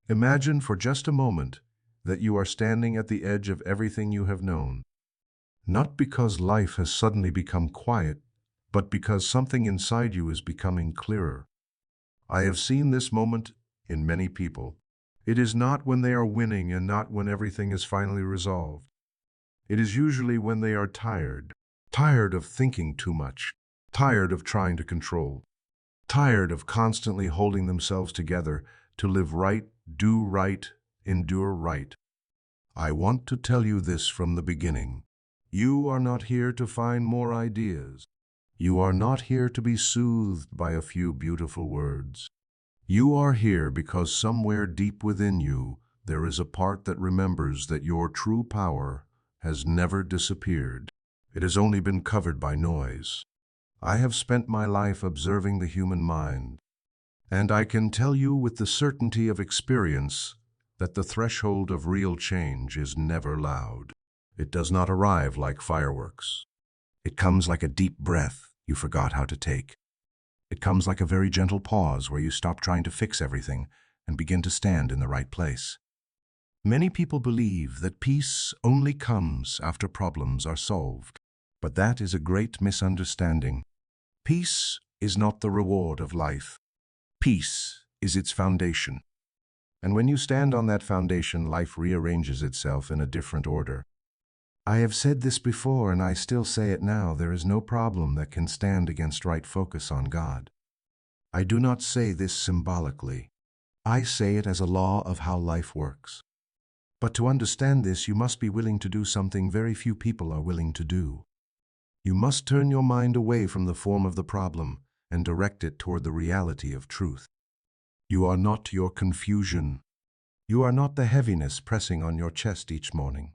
Imagine for just a moment that you are standing at the edge of everything you have known, not because life has suddenly become quiet, but because something inside you is becoming clearer. I have seen this moment in many people. It is not when they are winning and not when everything is finally resolved. It is usually when they are tired of thinking too much, tired of trying to control, tired of constantly holding themselves together to live right, do right, endure right. I want to tell you this from the beginning. You are not here to find more ideas. You are not here to be soothed by a few beautiful words. You are here because somewhere deep within you there is a part that remembers that your true power has never disappeared. It has only been covered by noise. I have spent my life observing the human mind, and I can tell you with the certainty of experience that the threshold of real change is never loud. It does not arrive like fireworks. It comes like a deep breath you forgot how to take. It comes like a very gentle pause where you stop trying to fix everything and begin to stand in the right place. Many people believe that peace only comes after problems are solved, but that is a great misunderstanding. Peace is not the reward of life. Peace is its foundation. And when you stand on that foundation, life rearranges itself in a different order. I have said this before and I still say it now, there is no problem that can stand against right focus on God. I do not say this symbolically. I say it as a law of how life works. But to understand this, you must be willing to do something very few people are willing to do. You must turn your mind away from the form of the problem and direct it toward the reality of truth. You are not your confusion. You are not the heaviness pressing on your chest each morning.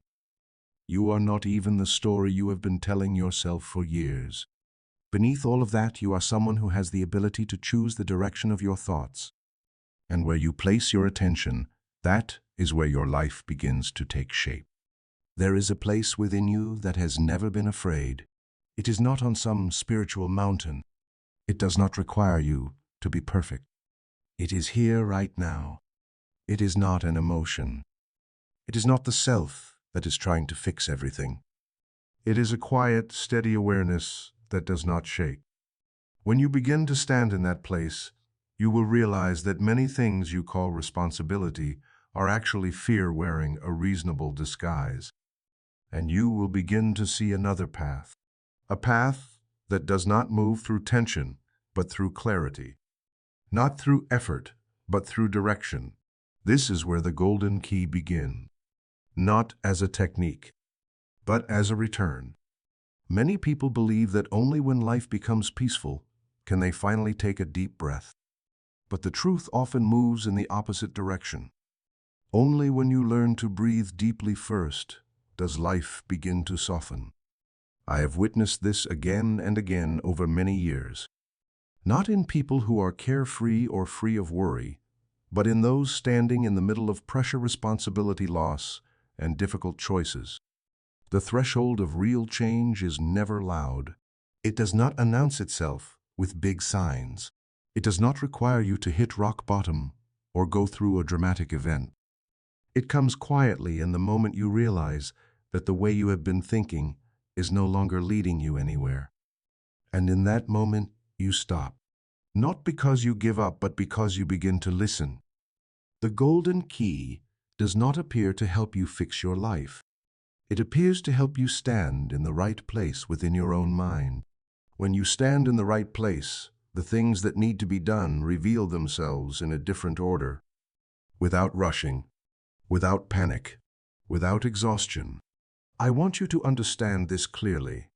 You are not even the story you have been telling yourself for years. Beneath all of that, you are someone who has the ability to choose the direction of your thoughts. And where you place your attention, that is where your life begins to take shape. There is a place within you that has never been afraid. It is not on some spiritual mountain. It does not require you to be perfect. It is here right now. It is not an emotion. It is not the self that is trying to fix everything. It is a quiet, steady awareness that does not shake. When you begin to stand in that place, you will realize that many things you call responsibility are actually fear wearing a reasonable disguise. And you will begin to see another path. A path that does not move through tension, but through clarity. Not through effort, but through direction. This is where the golden key begins. Not as a technique, but as a return. Many people believe that only when life becomes peaceful can they finally take a deep breath. But the truth often moves in the opposite direction. Only when you learn to breathe deeply first does life begin to soften. I have witnessed this again and again over many years. Not in people who are carefree or free of worry, but in those standing in the middle of pressure, responsibility, loss, and difficult choices. The threshold of real change is never loud. It does not announce itself with big signs. It does not require you to hit rock bottom or go through a dramatic event. It comes quietly in the moment you realize that the way you have been thinking is no longer leading you anywhere. And in that moment, you stop. Not because you give up, but because you begin to listen. The golden key does not appear to help you fix your life. It appears to help you stand in the right place within your own mind. When you stand in the right place, the things that need to be done reveal themselves in a different order. Without rushing, without panic, without exhaustion. I want you to understand this clearly.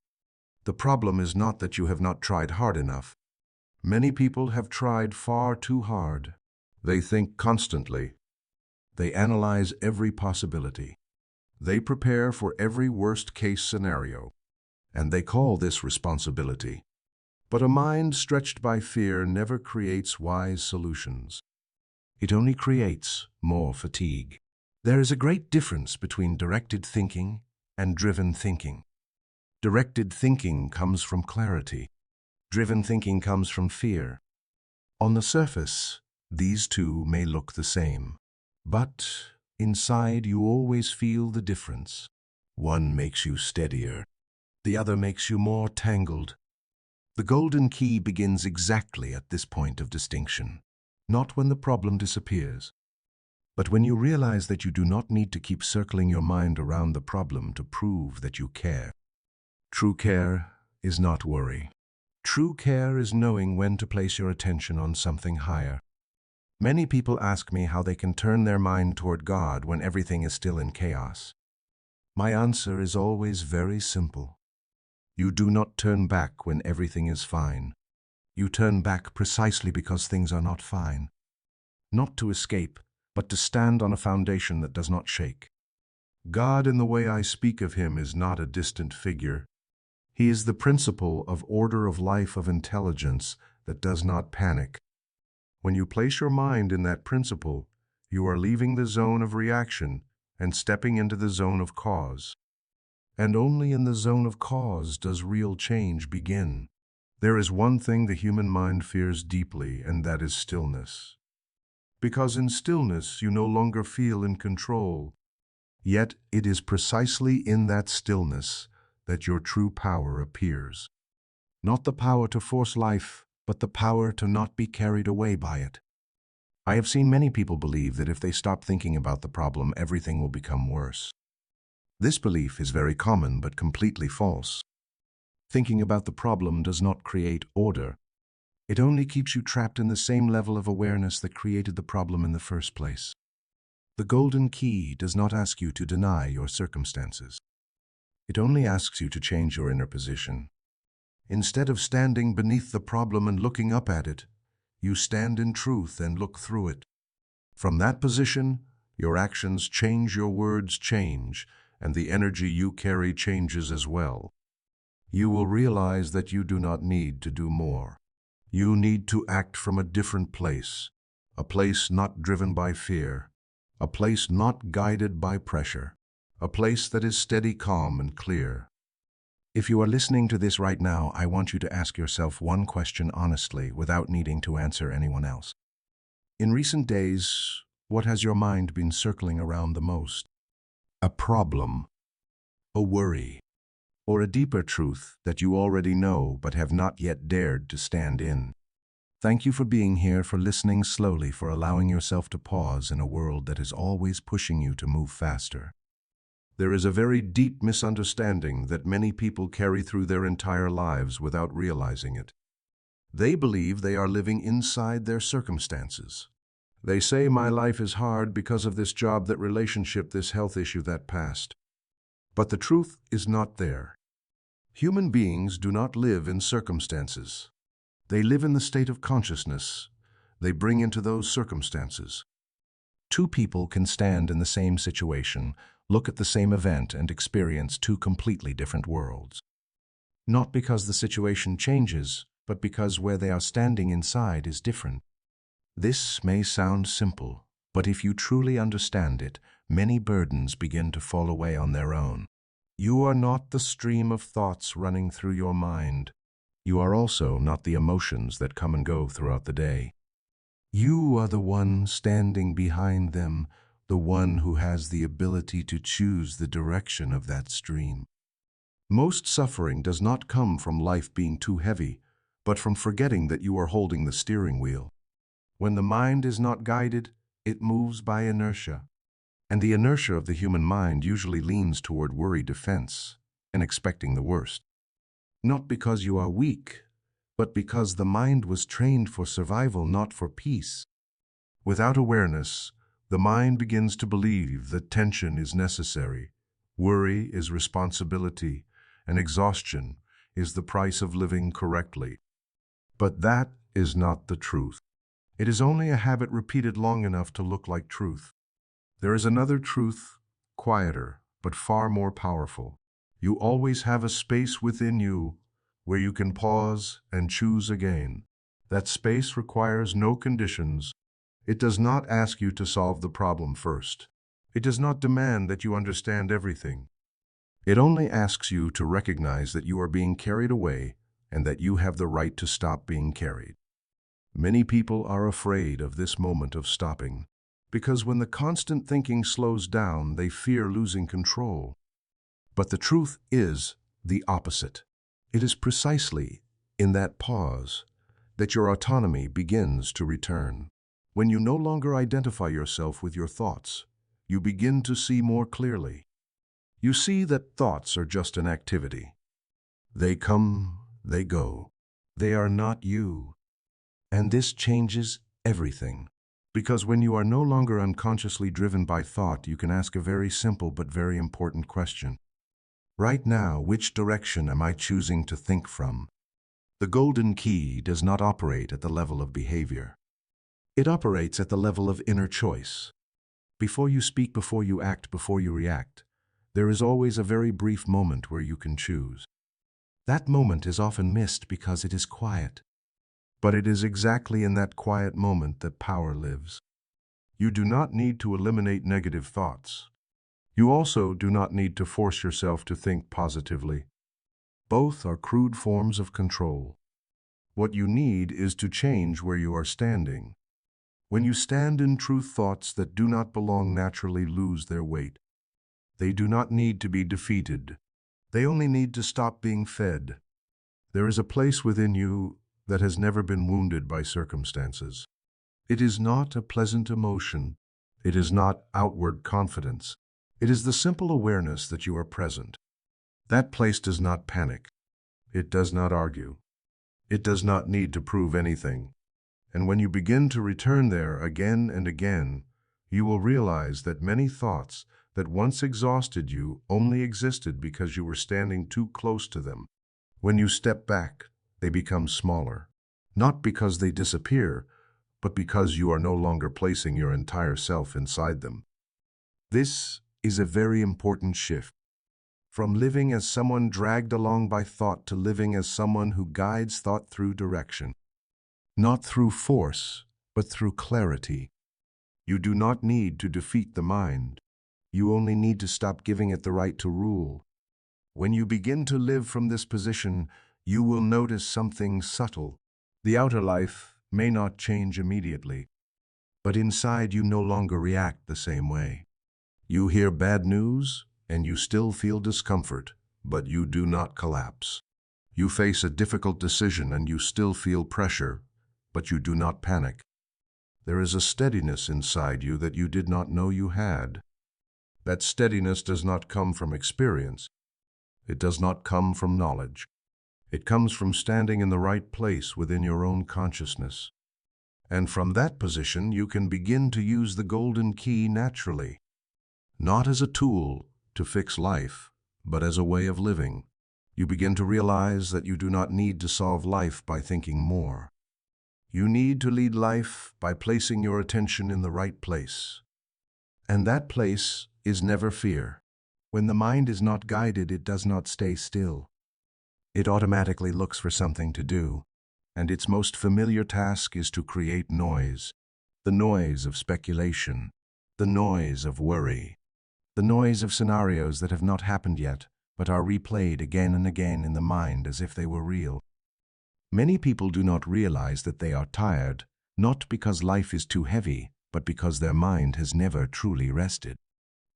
The problem is not that you have not tried hard enough. Many people have tried far too hard. They think constantly. They analyze every possibility. They prepare for every worst-case scenario. And they call this responsibility. But a mind stretched by fear never creates wise solutions. It only creates more fatigue. There is a great difference between directed thinking and driven thinking. Directed thinking comes from clarity. Driven thinking comes from fear. On the surface, these two may look the same. But inside you always feel the difference. One makes you steadier, the other makes you more tangled. The golden key begins exactly at this point of distinction, not when the problem disappears, but when you realize that you do not need to keep circling your mind around the problem to prove that you care. True care is not worry. True care is knowing when to place your attention on something higher. Many people ask me how they can turn their mind toward God when everything is still in chaos. My answer is always very simple. You do not turn back when everything is fine. You turn back precisely because things are not fine. Not to escape, but to stand on a foundation that does not shake. God, in the way I speak of him, is not a distant figure. He is the principle of order of life, of intelligence that does not panic. When you place your mind in that principle, you are leaving the zone of reaction and stepping into the zone of cause. And only in the zone of cause does real change begin. There is one thing the human mind fears deeply, and that is stillness. Because in stillness you no longer feel in control. Yet it is precisely in that stillness that your true power appears. Not the power to force life, but the power to not be carried away by it. I have seen many people believe that if they stop thinking about the problem, everything will become worse. This belief is very common but completely false. Thinking about the problem does not create order. It only keeps you trapped in the same level of awareness that created the problem in the first place. The golden key does not ask you to deny your circumstances. It only asks you to change your inner position. Instead of standing beneath the problem and looking up at it, you stand in truth and look through it. From that position, your actions change, your words change, and the energy you carry changes as well. You will realize that you do not need to do more. You need to act from a different place, a place not driven by fear, a place not guided by pressure, a place that is steady, calm, and clear. If you are listening to this right now, I want you to ask yourself one question honestly, without needing to answer anyone else. In recent days, what has your mind been circling around the most? A problem, a worry, or a deeper truth that you already know but have not yet dared to stand in? Thank you for being here, for listening slowly, for allowing yourself to pause in a world that is always pushing you to move faster. There is a very deep misunderstanding that many people carry through their entire lives without realizing it. They believe they are living inside their circumstances. They say, my life is hard because of this job, that relationship, this health issue, that past. But the truth is not there. Human beings do not live in circumstances. They live in the state of consciousness they bring into those circumstances. Two people can stand in the same situation, look at the same event, and experience two completely different worlds. Not because the situation changes, but because where they are standing inside is different. This may sound simple, but if you truly understand it, many burdens begin to fall away on their own. You are not the stream of thoughts running through your mind. You are also not the emotions that come and go throughout the day. You are the one standing behind them, the one who has the ability to choose the direction of that stream. Most suffering does not come from life being too heavy, but from forgetting that you are holding the steering wheel. When the mind is not guided, it moves by inertia. And the inertia of the human mind usually leans toward worry, defense, and expecting the worst. Not because you are weak, but because the mind was trained for survival, not for peace. Without awareness, the mind begins to believe that tension is necessary, worry is responsibility, and exhaustion is the price of living correctly. But that is not the truth. It is only a habit repeated long enough to look like truth. There is another truth, quieter, but far more powerful. You always have a space within you where you can pause and choose again. That space requires no conditions. It does not ask you to solve the problem first. It does not demand that you understand everything. It only asks you to recognize that you are being carried away and that you have the right to stop being carried. Many people are afraid of this moment of stopping Because when the constant thinking slows down, they fear losing control. But the truth is the opposite. It is precisely in that pause that your autonomy begins to return. When you no longer identify yourself with your thoughts, you begin to see more clearly. You see that thoughts are just an activity. They come, they go. They are not you. And this changes everything. Because when you are no longer unconsciously driven by thought, you can ask a very simple but very important question. Right now, which direction am I choosing to think from? The golden key does not operate at the level of behavior. It operates at the level of inner choice. Before you speak, before you act, before you react, there is always a very brief moment where you can choose. That moment is often missed because it is quiet. But it is exactly in that quiet moment that power lives. You do not need to eliminate negative thoughts. You also do not need to force yourself to think positively. Both are crude forms of control. What you need is to change where you are standing. When you stand in truth, thoughts that do not belong naturally lose their weight. They do not need to be defeated. They only need to stop being fed. There is a place within you that has never been wounded by circumstances. It is not a pleasant emotion. It is not outward confidence. It is the simple awareness that you are present. That place does not panic. It does not argue. It does not need to prove anything. And when you begin to return there again and again, you will realize that many thoughts that once exhausted you only existed because you were standing too close to them. When you step back, they become smaller. Not because they disappear, but because you are no longer placing your entire self inside them. This is a very important shift. From living as someone dragged along by thought to living as someone who guides thought through direction. Not through force, but through clarity. You do not need to defeat the mind. You only need to stop giving it the right to rule. When you begin to live from this position, you will notice something subtle. The outer life may not change immediately, but inside you no longer react the same way. You hear bad news, and you still feel discomfort, but you do not collapse. You face a difficult decision, and you still feel pressure, but you do not panic. There is a steadiness inside you that you did not know you had. That steadiness does not come from experience. It does not come from knowledge. It comes from standing in the right place within your own consciousness. And from that position, you can begin to use the golden key naturally. Not as a tool to fix life, but as a way of living. You begin to realize that you do not need to solve life by thinking more. You need to lead life by placing your attention in the right place. And that place is never fear. When the mind is not guided, it does not stay still. It automatically looks for something to do, and its most familiar task is to create noise. The noise of speculation, the noise of worry, the noise of scenarios that have not happened yet, but are replayed again and again in the mind as if they were real. Many people do not realize that they are tired, not because life is too heavy, but because their mind has never truly rested.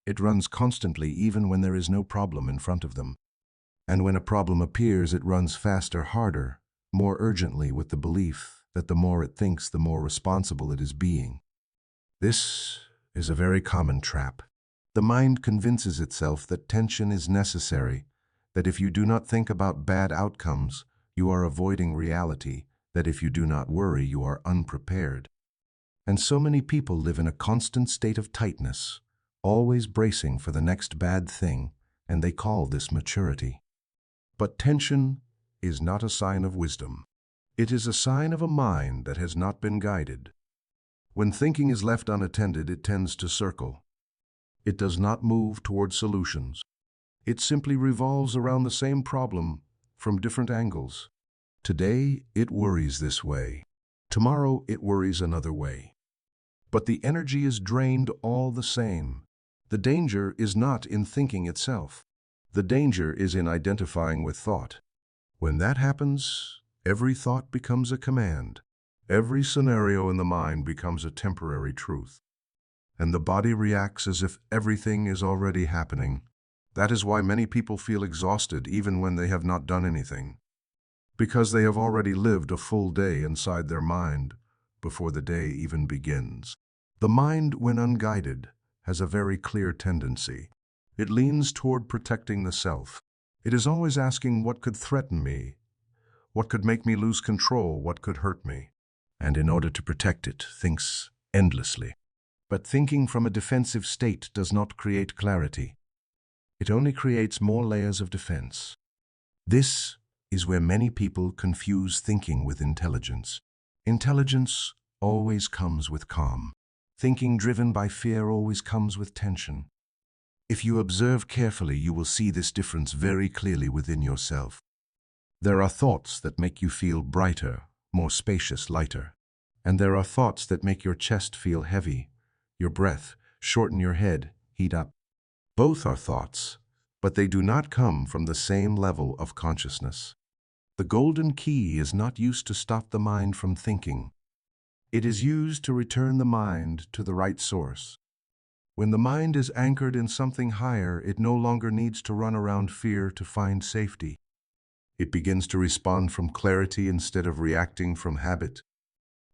It runs constantly even when there is no problem in front of them. And when a problem appears, it runs faster, harder, more urgently, with the belief that the more it thinks, the more responsible it is being. This is a very common trap. The mind convinces itself that tension is necessary, that if you do not think about bad outcomes, you are avoiding reality, that if you do not worry, you are unprepared. And so many people live in a constant state of tightness, always bracing for the next bad thing, and they call this maturity. But tension is not a sign of wisdom. It is a sign of a mind that has not been guided. When thinking is left unattended, it tends to circle. It does not move toward solutions. It simply revolves around the same problem from different angles. Today, it worries this way. Tomorrow, it worries another way. But the energy is drained all the same. The danger is not in thinking itself. The danger is in identifying with thought. When that happens, every thought becomes a command. Every scenario in the mind becomes a temporary truth. and the body reacts as if everything is already happening. That is why many people feel exhausted even when they have not done anything, because they have already lived a full day inside their mind before the day even begins. The mind, when unguided, has a very clear tendency. It leans toward protecting the self. It is always asking what could threaten me, what could make me lose control, what could hurt me. And in order to protect it, thinks endlessly. But thinking from a defensive state does not create clarity. It only creates more layers of defense. This is where many people confuse thinking with intelligence. Intelligence always comes with calm. Thinking driven by fear always comes with tension. If you observe carefully, you will see this difference very clearly within yourself. There are thoughts that make you feel brighter, more spacious, lighter. And there are thoughts that make your chest feel heavy, your breath shorten, your head heat up. Both are thoughts, but they do not come from the same level of consciousness. The golden key is not used to stop the mind from thinking. It is used to return the mind to the right source. When the mind is anchored in something higher, it no longer needs to run around fear to find safety. It begins to respond from clarity instead of reacting from habit.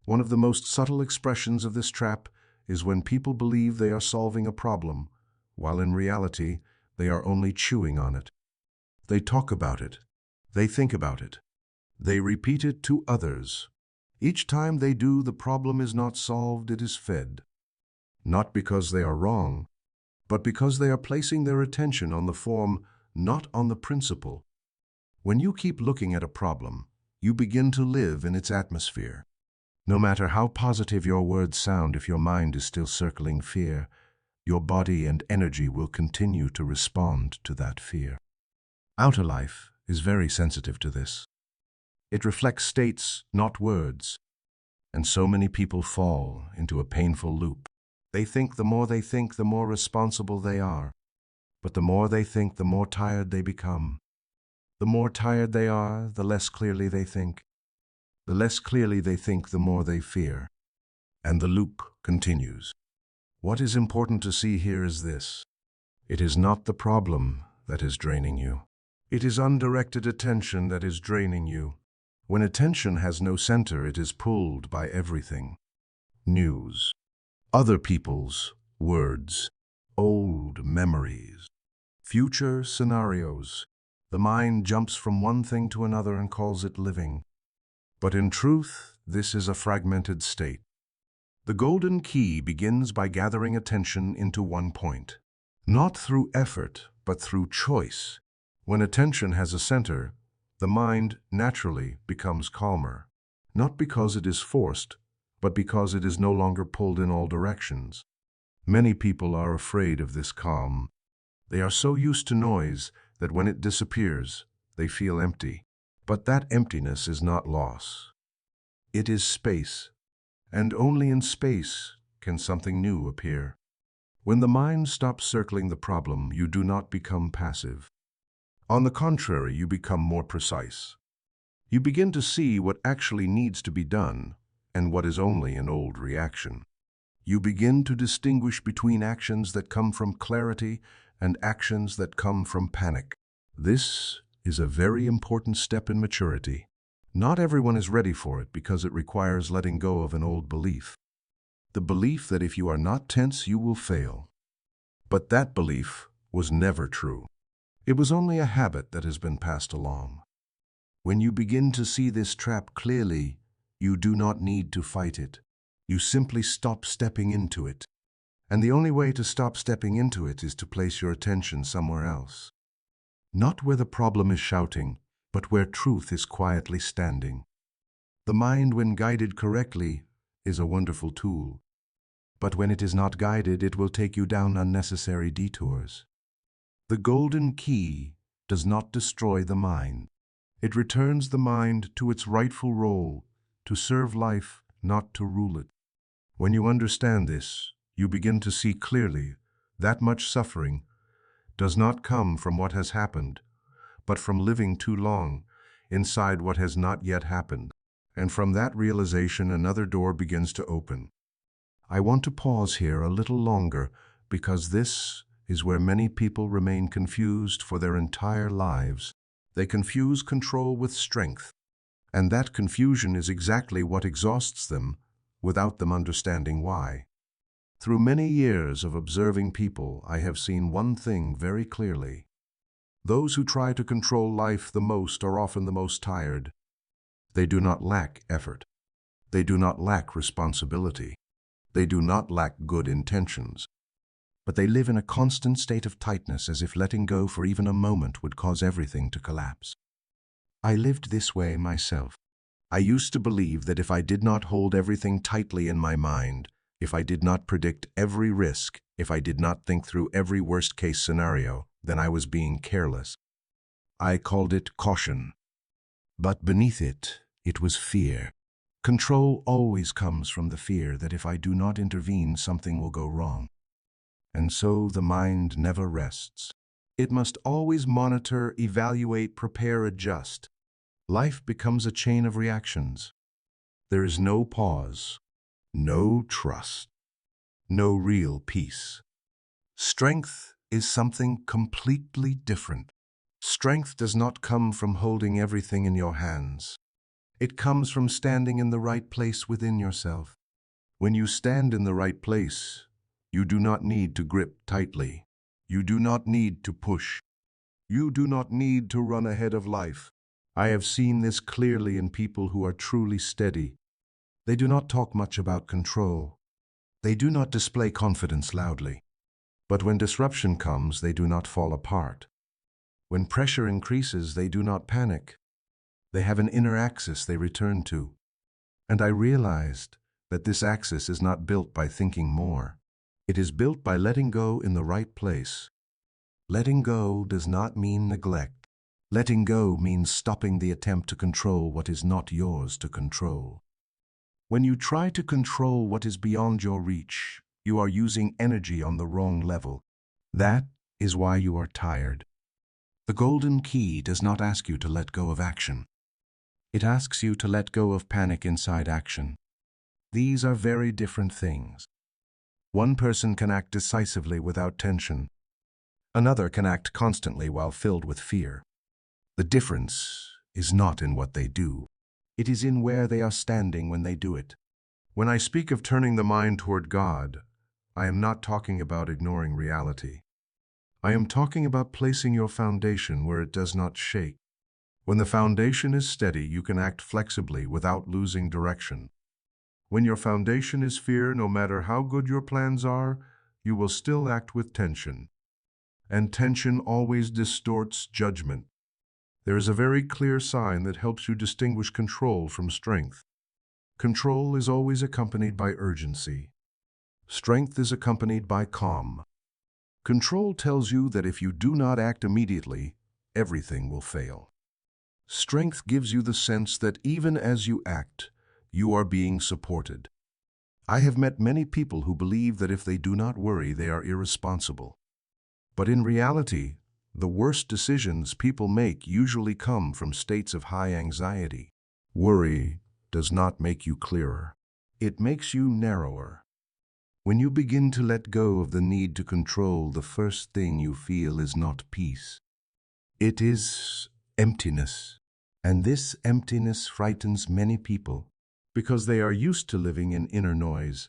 One of the most subtle expressions of this trap is when people believe they are solving a problem, while in reality, they are only chewing on it. They talk about it. They think about it. They repeat it to others. Each time they do, the problem is not solved, it is fed. Not because they are wrong, but because they are placing their attention on the form, not on the principle. When you keep looking at a problem, you begin to live in its atmosphere. No matter how positive your words sound, if your mind is still circling fear, your body and energy will continue to respond to that fear. Outer life is very sensitive to this. It reflects states, not words. And so many people fall into a painful loop. They think the more they think, the more responsible they are. But the more they think, the more tired they become. The more tired they are, the less clearly they think. The less clearly they think, the more they fear. And the loop continues. What is important to see here is this. It is not the problem that is draining you. It is undirected attention that is draining you. When attention has no center, it is pulled by everything. News, other people's words, old memories, future scenarios. The mind jumps from one thing to another and calls it living. But in truth, this is a fragmented state. The golden key begins by gathering attention into one point. Not through effort, but through choice. When attention has a center, the mind naturally becomes calmer. Not because it is forced, but because it is no longer pulled in all directions. Many people are afraid of this calm. They are so used to noise that when it disappears, they feel empty. But that emptiness is not loss. It is space, and only in space can something new appear. When the mind stops circling the problem, you do not become passive. On the contrary, you become more precise. You begin to see what actually needs to be done and what is only an old reaction. You begin to distinguish between actions that come from clarity and actions that come from panic. This is a very important step in maturity. Not everyone is ready for it because it requires letting go of an old belief. The belief that if you are not tense, you will fail. But that belief was never true. It was only a habit that has been passed along. When you begin to see this trap clearly, you do not need to fight it. You simply stop stepping into it. And the only way to stop stepping into it is to place your attention somewhere else. Not where the problem is shouting, but where truth is quietly standing. The mind, when guided correctly, is a wonderful tool. But when it is not guided, it will take you down unnecessary detours. The golden key does not destroy the mind. It returns the mind to its rightful role, to serve life, not to rule it. When you understand this, you begin to see clearly that much suffering does not come from what has happened, but from living too long inside what has not yet happened. And from that realization, another door begins to open. I want to pause here a little longer because this is where many people remain confused for their entire lives. They confuse control with strength, and that confusion is exactly what exhausts them without them understanding why. Through many years of observing people, I have seen one thing very clearly. Those who try to control life the most are often the most tired. They do not lack effort. They do not lack responsibility. They do not lack good intentions. But they live in a constant state of tightness, as if letting go for even a moment would cause everything to collapse. I lived this way myself. I used to believe that if I did not hold everything tightly in my mind, if I did not predict every risk, if I did not think through every worst-case scenario, then I was being careless. I called it caution. But beneath it, it was fear. Control always comes from the fear that if I do not intervene, something will go wrong. And so the mind never rests. It must always monitor, evaluate, prepare, adjust. Life becomes a chain of reactions. There is no pause, no trust, no real peace. Strength is something completely different. Strength does not come from holding everything in your hands. It comes from standing in the right place within yourself. When you stand in the right place, you do not need to grip tightly. You do not need to push. You do not need to run ahead of life. I have seen this clearly in people who are truly steady. They do not talk much about control. They do not display confidence loudly. But when disruption comes, they do not fall apart. When pressure increases, they do not panic. They have an inner axis they return to. And I realized that this axis is not built by thinking more. It is built by letting go in the right place. Letting go does not mean neglect. Letting go means stopping the attempt to control what is not yours to control. When you try to control what is beyond your reach, you are using energy on the wrong level. That is why you are tired. The golden key does not ask you to let go of action. It asks you to let go of panic inside action. These are very different things. One person can act decisively without tension. Another can act constantly while filled with fear. The difference is not in what they do. It is in where they are standing when they do it. When I speak of turning the mind toward God, I am not talking about ignoring reality. I am talking about placing your foundation where it does not shake. When the foundation is steady, you can act flexibly without losing direction. When your foundation is fear, no matter how good your plans are, you will still act with tension. And tension always distorts judgment. There is a very clear sign that helps you distinguish control from strength. Control is always accompanied by urgency. Strength is accompanied by calm. Control tells you that if you do not act immediately, everything will fail. Strength gives you the sense that even as you act, you are being supported. I have met many people who believe that if they do not worry, they are irresponsible. But in reality, the worst decisions people make usually come from states of high anxiety. Worry does not make you clearer. It makes you narrower. When you begin to let go of the need to control, the first thing you feel is not peace. It is emptiness. And this emptiness frightens many people because they are used to living in inner noise.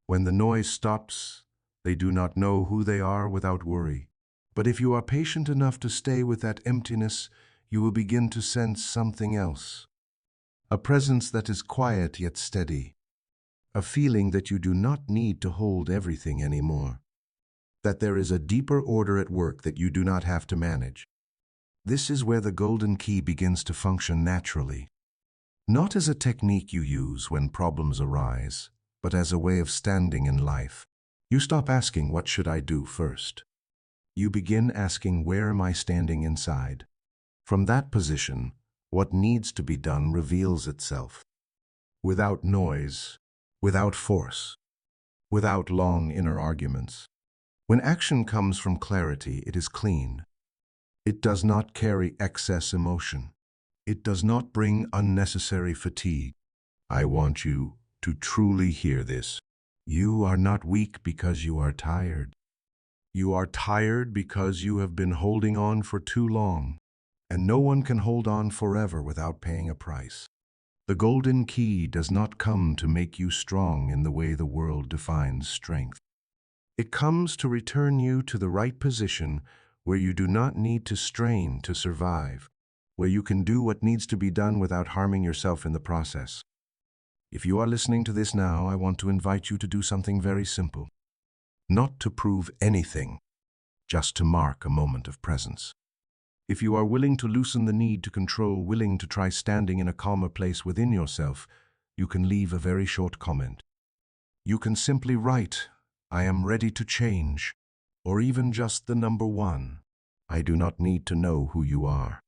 When the noise stops, they do not know who they are without worry. But if you are patient enough to stay with that emptiness, you will begin to sense something else. A presence that is quiet yet steady. A feeling that you do not need to hold everything anymore. That there is a deeper order at work that you do not have to manage. This is where the golden key begins to function naturally. Not as a technique you use when problems arise, but as a way of standing in life. You stop asking, "What should I do first?" You begin asking, "Where am I standing inside?" From that position, what needs to be done reveals itself. Without noise, without force, without long inner arguments. When action comes from clarity, it is clean. It does not carry excess emotion. It does not bring unnecessary fatigue. I want you to truly hear this. You are not weak because you are tired. You are tired because you have been holding on for too long, and no one can hold on forever without paying a price. The golden key does not come to make you strong in the way the world defines strength. It comes to return you to the right position where you do not need to strain to survive, where you can do what needs to be done without harming yourself in the process. If you are listening to this now, I want to invite you to do something very simple. Not to prove anything, just to mark a moment of presence. If you are willing to loosen the need to control, willing to try standing in a calmer place within yourself, you can leave a very short comment. You can simply write, "I am ready to change," or even just the number 1. I do not need to know who you are.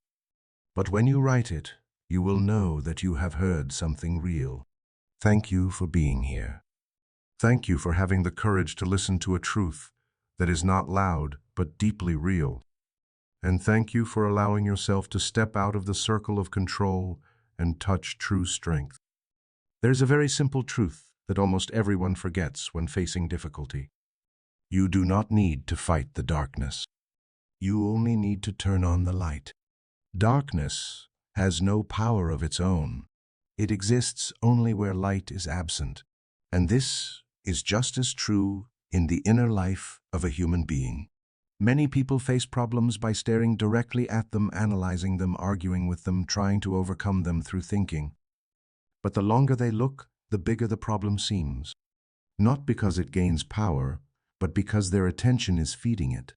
But when you write it, you will know that you have heard something real. Thank you for being here. Thank you for having the courage to listen to a truth that is not loud but deeply real. And thank you for allowing yourself to step out of the circle of control and touch true strength. There's a very simple truth that almost everyone forgets when facing difficulty. You do not need to fight the darkness. You only need to turn on the light. Darkness has no power of its own. It exists only where light is absent. And this is just as true in the inner life of a human being. Many people face problems by staring directly at them, analyzing them, arguing with them, trying to overcome them through thinking. But the longer they look, the bigger the problem seems. Not because it gains power, but because their attention is feeding it.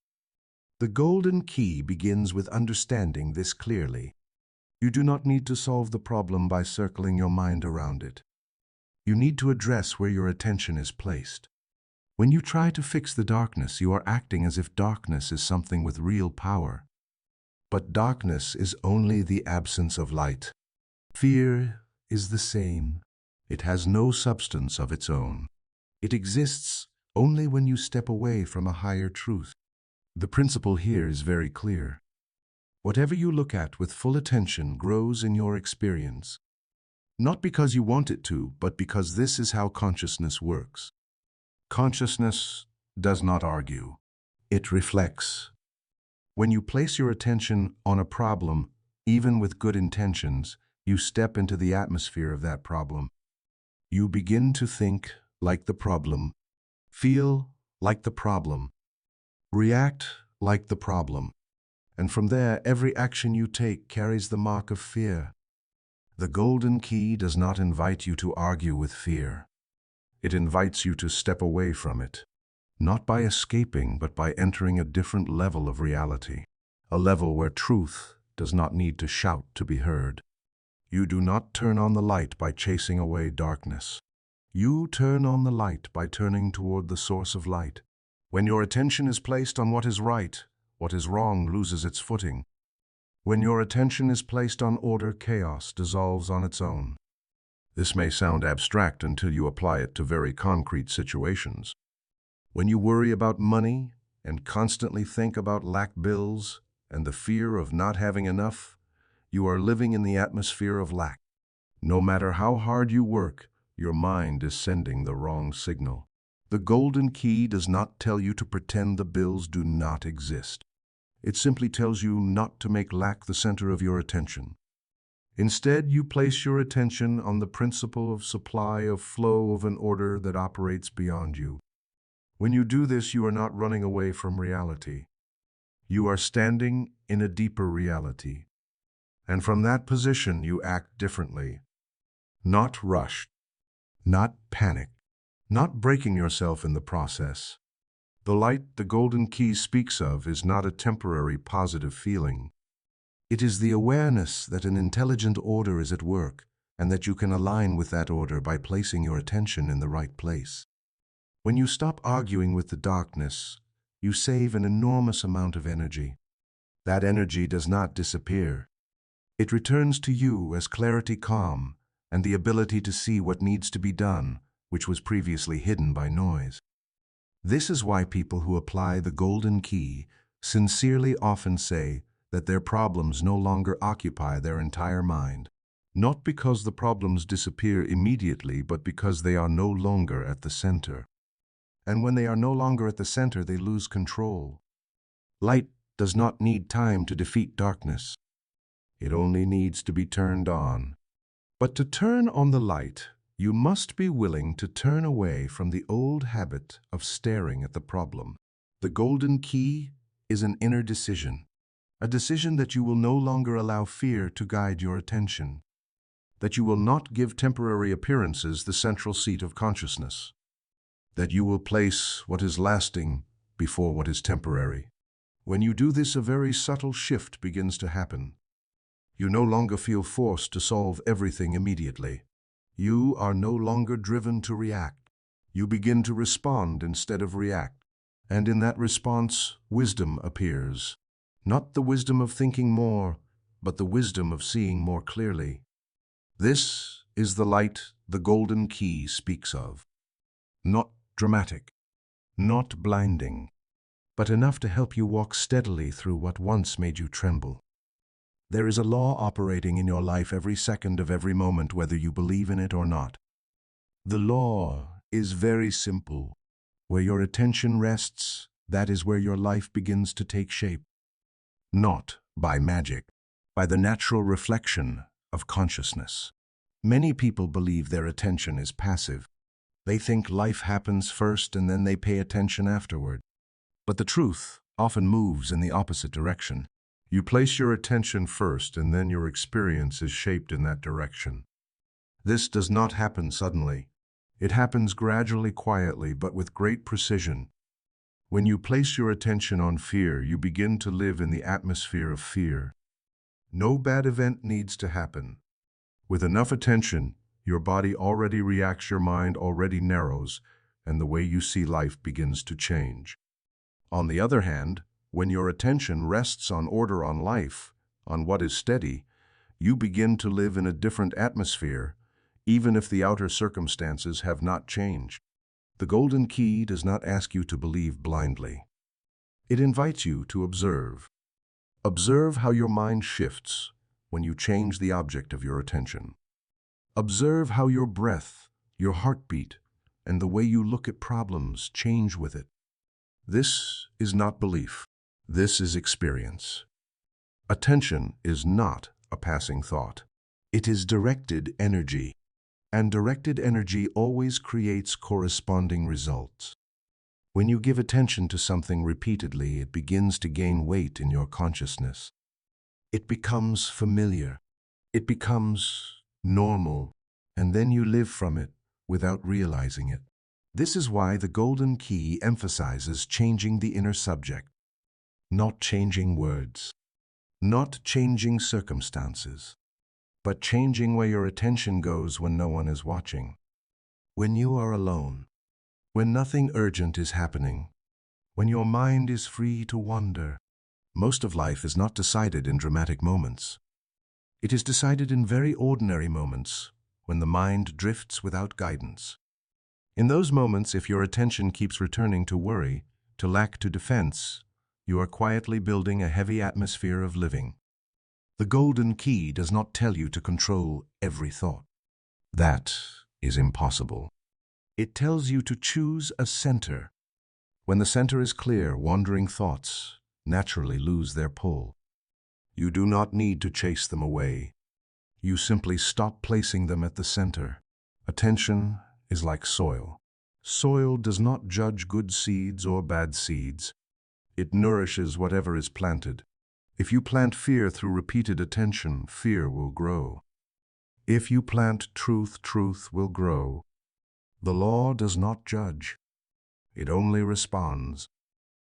The golden key begins with understanding this clearly. You do not need to solve the problem by circling your mind around it. You need to address where your attention is placed. When you try to fix the darkness, you are acting as if darkness is something with real power. But darkness is only the absence of light. Fear is the same. It has no substance of its own. It exists only when you step away from a higher truth. The principle here is very clear. Whatever you look at with full attention grows in your experience. Not because you want it to, but because this is how consciousness works. Consciousness does not argue. It reflects. When you place your attention on a problem, even with good intentions, you step into the atmosphere of that problem. You begin to think like the problem, feel like the problem, react like the problem. And from there, every action you take carries the mark of fear. The golden key does not invite you to argue with fear. It invites you to step away from it, not by escaping, but by entering a different level of reality, a level where truth does not need to shout to be heard. You do not turn on the light by chasing away darkness. You turn on the light by turning toward the source of light. When your attention is placed on what is right, what is wrong loses its footing. When your attention is placed on order, chaos dissolves on its own. This may sound abstract until you apply it to very concrete situations. When you worry about money and constantly think about lack bills and the fear of not having enough, you are living in the atmosphere of lack. No matter how hard you work, your mind is sending the wrong signal. The golden key does not tell you to pretend the bills do not exist. It simply tells you not to make lack the center of your attention. Instead, you place your attention on the principle of supply, of flow, of an order that operates beyond you. When you do this, you are not running away from reality. You are standing in a deeper reality. And from that position, you act differently. Not rushed, not panicked, not breaking yourself in the process. The light the golden key speaks of is not a temporary positive feeling. It is the awareness that an intelligent order is at work and that you can align with that order by placing your attention in the right place. When you stop arguing with the darkness, you save an enormous amount of energy. That energy does not disappear. It returns to you as clarity, calm, and the ability to see what needs to be done, which was previously hidden by noise. This is why people who apply the golden key sincerely often say that their problems no longer occupy their entire mind. Not because the problems disappear immediately, but because they are no longer at the center. And when they are no longer at the center, they lose control. Light does not need time to defeat darkness. It only needs to be turned on. But to turn on the light, you must be willing to turn away from the old habit of staring at the problem. The golden key is an inner decision, a decision that you will no longer allow fear to guide your attention, that you will not give temporary appearances the central seat of consciousness, that you will place what is lasting before what is temporary. When you do this, a very subtle shift begins to happen. You no longer feel forced to solve everything immediately. You are no longer driven to react. You begin to respond instead of react. And in that response, wisdom appears. Not the wisdom of thinking more, but the wisdom of seeing more clearly. This is the light the golden key speaks of. Not dramatic, not blinding, but enough to help you walk steadily through what once made you tremble. There is a law operating in your life every second of every moment, whether you believe in it or not. The law is very simple. Where your attention rests, that is where your life begins to take shape. Not by magic, by the natural reflection of consciousness. Many people believe their attention is passive. They think life happens first and then they pay attention afterward. But the truth often moves in the opposite direction. You place your attention first, and then your experience is shaped in that direction. This does not happen suddenly. It happens gradually, quietly, but with great precision. When you place your attention on fear, you begin to live in the atmosphere of fear. No bad event needs to happen. With enough attention, your body already reacts, your mind already narrows, and the way you see life begins to change. On the other hand, when your attention rests on order, on life, on what is steady, you begin to live in a different atmosphere, even if the outer circumstances have not changed. The golden key does not ask you to believe blindly. It invites you to observe. Observe how your mind shifts when you change the object of your attention. Observe how your breath, your heartbeat, and the way you look at problems change with it. This is not belief. This is experience. Attention is not a passing thought. It is directed energy, and directed energy always creates corresponding results. When you give attention to something repeatedly, it begins to gain weight in your consciousness. It becomes familiar. It becomes normal, and then you live from it without realizing it. This is why the golden key emphasizes changing the inner subject. Not changing words, not changing circumstances, but changing where your attention goes when no one is watching. When you are alone, when nothing urgent is happening, when your mind is free to wander. Most of life is not decided in dramatic moments. It is decided in very ordinary moments, when the mind drifts without guidance. In those moments, if your attention keeps returning to worry, to lack, to defense, you are quietly building a heavy atmosphere of living. The golden key does not tell you to control every thought. That is impossible. It tells you to choose a center. When the center is clear, wandering thoughts naturally lose their pull. You do not need to chase them away. You simply stop placing them at the center. Attention is like soil. Soil does not judge good seeds or bad seeds. It nourishes whatever is planted. If you plant fear through repeated attention, fear will grow. If you plant truth, truth will grow. The law does not judge. It only responds.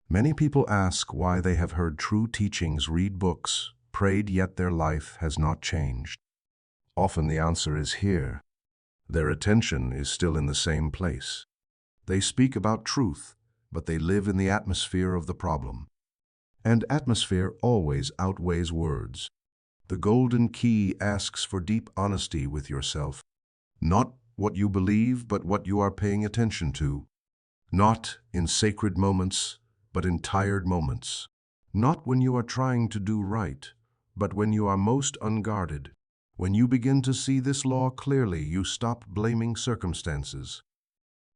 Many people ask why they have heard true teachings, read books, prayed, yet their life has not changed. Often the answer is here. Their attention is still in the same place. They speak about truth, but they live in the atmosphere of the problem. And atmosphere always outweighs words. The golden key asks for deep honesty with yourself. Not what you believe, but what you are paying attention to. Not in sacred moments, but in tired moments. Not when you are trying to do right, but when you are most unguarded. When you begin to see this law clearly, you stop blaming circumstances.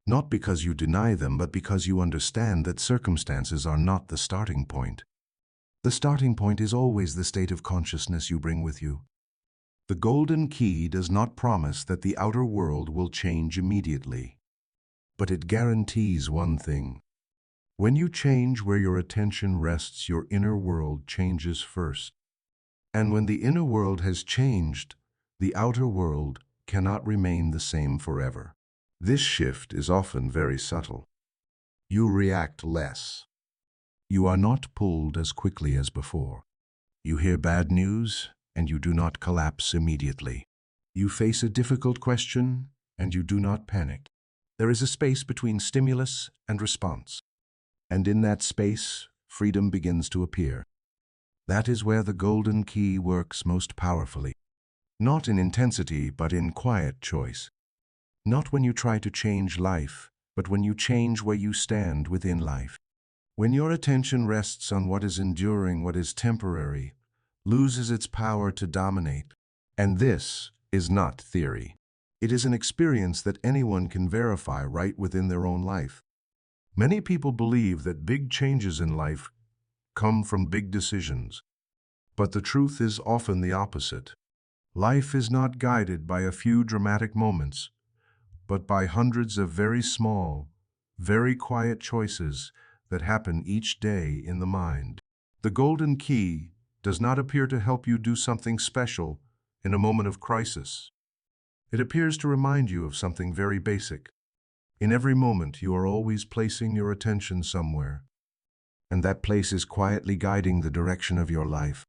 Not because you deny them, but because you understand that circumstances are not the starting point. The starting point is always the state of consciousness you bring with you. The golden key does not promise that the outer world will change immediately, but it guarantees one thing. When you change where your attention rests, your inner world changes first. And when the inner world has changed, the outer world cannot remain the same forever. This shift is often very subtle. You react less. You are not pulled as quickly as before. You hear bad news, and you do not collapse immediately. You face a difficult question, and you do not panic. There is a space between stimulus and response. And in that space, freedom begins to appear. That is where the golden key works most powerfully. Not in intensity, but in quiet choice. Not when you try to change life, but when you change where you stand within life. When your attention rests on what is enduring, what is temporary, loses its power to dominate. And this is not theory. It is an experience that anyone can verify right within their own life. Many people believe that big changes in life come from big decisions. But the truth is often the opposite. Life is not guided by a few dramatic moments, but by hundreds of very small, very quiet choices that happen each day in the mind. The golden key does not appear to help you do something special in a moment of crisis. It appears to remind you of something very basic. In every moment, you are always placing your attention somewhere, and that place is quietly guiding the direction of your life.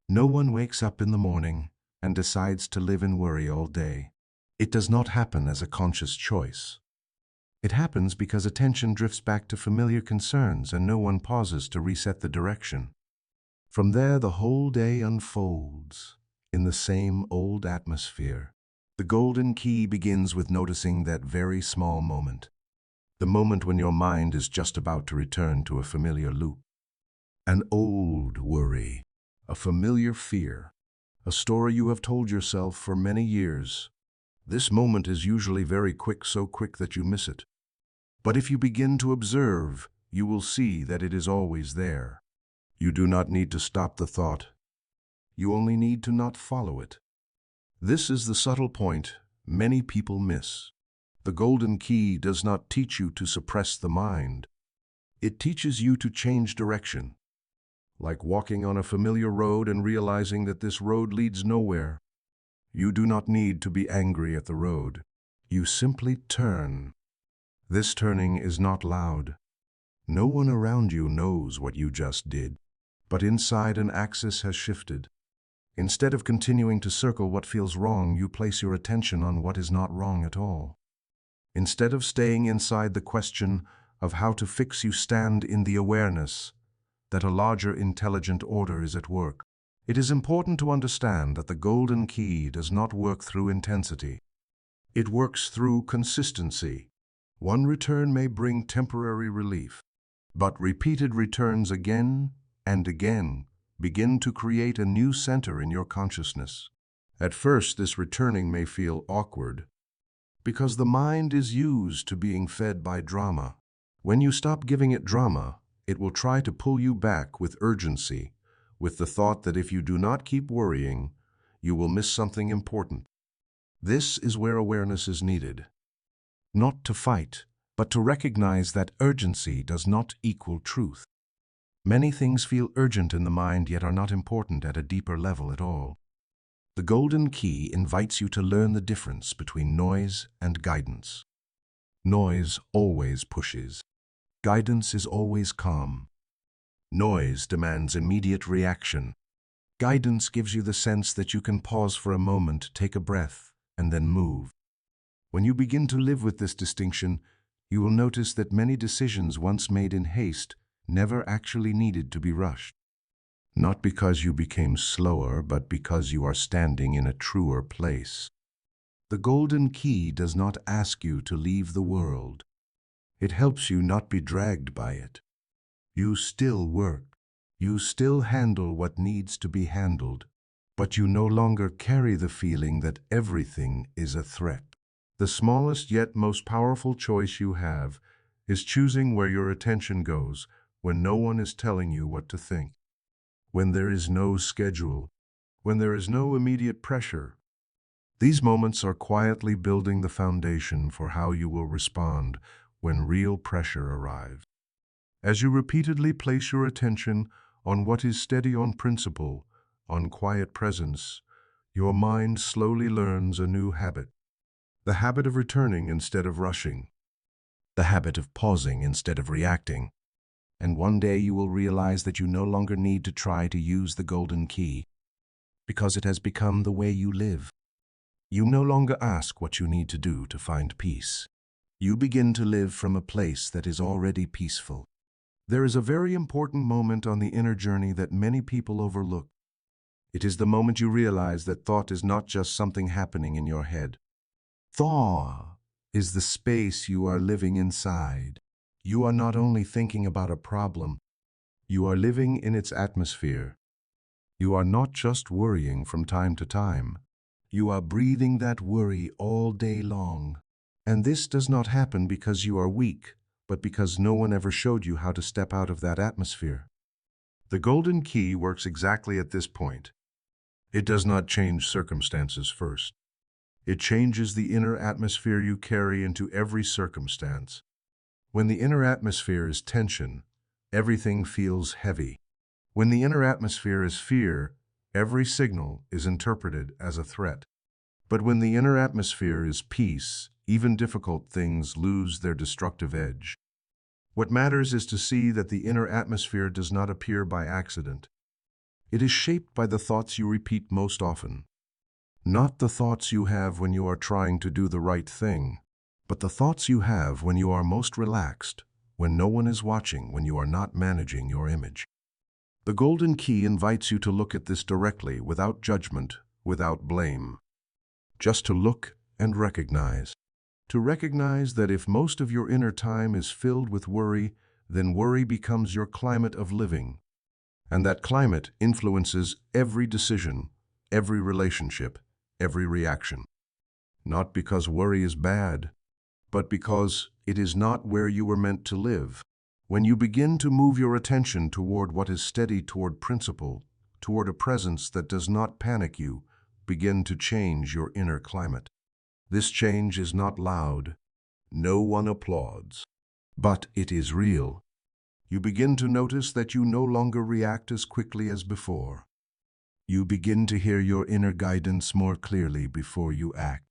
No one wakes up in the morning and decides to live in worry all day. It does not happen as a conscious choice. It happens because attention drifts back to familiar concerns and no one pauses to reset the direction. From there, the whole day unfolds in the same old atmosphere. The golden key begins with noticing that very small moment. The moment when your mind is just about to return to a familiar loop. An old worry, a familiar fear, a story you have told yourself for many years. This moment is usually very quick, so quick that you miss it. But if you begin to observe, you will see that it is always there. You do not need to stop the thought. You only need to not follow it. This is the subtle point many people miss. The golden key does not teach you to suppress the mind. It teaches you to change direction. Like walking on a familiar road and realizing that this road leads nowhere. You do not need to be angry at the road. You simply turn. This turning is not loud. No one around you knows what you just did. But inside, an axis has shifted. Instead of continuing to circle what feels wrong, you place your attention on what is not wrong at all. Instead of staying inside the question of how to fix, you stand in the awareness that a larger intelligent order is at work. It is important to understand that the golden key does not work through intensity. It works through consistency. One return may bring temporary relief, but repeated returns again and again begin to create a new center in your consciousness. At first, this returning may feel awkward, because the mind is used to being fed by drama. When you stop giving it drama, it will try to pull you back with urgency, with the thought that if you do not keep worrying, you will miss something important. This is where awareness is needed. Not to fight, but to recognize that urgency does not equal truth. Many things feel urgent in the mind, yet are not important at a deeper level at all. The golden key invites you to learn the difference between noise and guidance. Noise always pushes. Guidance is always calm. Noise demands immediate reaction. Guidance gives you the sense that you can pause for a moment, take a breath, and then move. When you begin to live with this distinction, you will notice that many decisions once made in haste never actually needed to be rushed. Not because you became slower, but because you are standing in a truer place. The golden key does not ask you to leave the world. It helps you not be dragged by it. You still work. You still handle what needs to be handled. but you no longer carry the feeling that everything is a threat. The smallest yet most powerful choice you have is choosing where your attention goes when no one is telling you what to think, when there is no schedule, when there is no immediate pressure. These moments are quietly building the foundation for how you will respond when real pressure arrives. As you repeatedly place your attention on what is steady on principle, on quiet presence, your mind slowly learns a new habit. The habit of returning instead of rushing. The habit of pausing instead of reacting. And one day you will realize that you no longer need to try to use the golden key, because it has become the way you live. You no longer ask what you need to do to find peace. You begin to live from a place that is already peaceful. There is a very important moment on the inner journey that many people overlook. It is the moment you realize that thought is not just something happening in your head. Thought is the space you are living inside. You are not only thinking about a problem, you are living in its atmosphere. You are not just worrying from time to time. You are breathing that worry all day long. And this does not happen because you are weak, but because no one ever showed you how to step out of that atmosphere. The golden key works exactly at this point. It does not change circumstances first. It changes the inner atmosphere you carry into every circumstance. When the inner atmosphere is tension, everything feels heavy. When the inner atmosphere is fear, every signal is interpreted as a threat. But when the inner atmosphere is peace, even difficult things lose their destructive edge. What matters is to see that the inner atmosphere does not appear by accident. It is shaped by the thoughts you repeat most often. Not the thoughts you have when you are trying to do the right thing, but the thoughts you have when you are most relaxed, when no one is watching, when you are not managing your image. The golden key invites you to look at this directly, without judgment, without blame. Just to look and recognize. To recognize that if most of your inner time is filled with worry, then worry becomes your climate of living. And that climate influences every decision, every relationship, every reaction. Not because worry is bad, but because it is not where you were meant to live. When you begin to move your attention toward what is steady, toward principle, toward a presence that does not panic you, begin to change your inner climate. This change is not loud. No one applauds. But it is real. You begin to notice that you no longer react as quickly as before. You begin to hear your inner guidance more clearly before you act.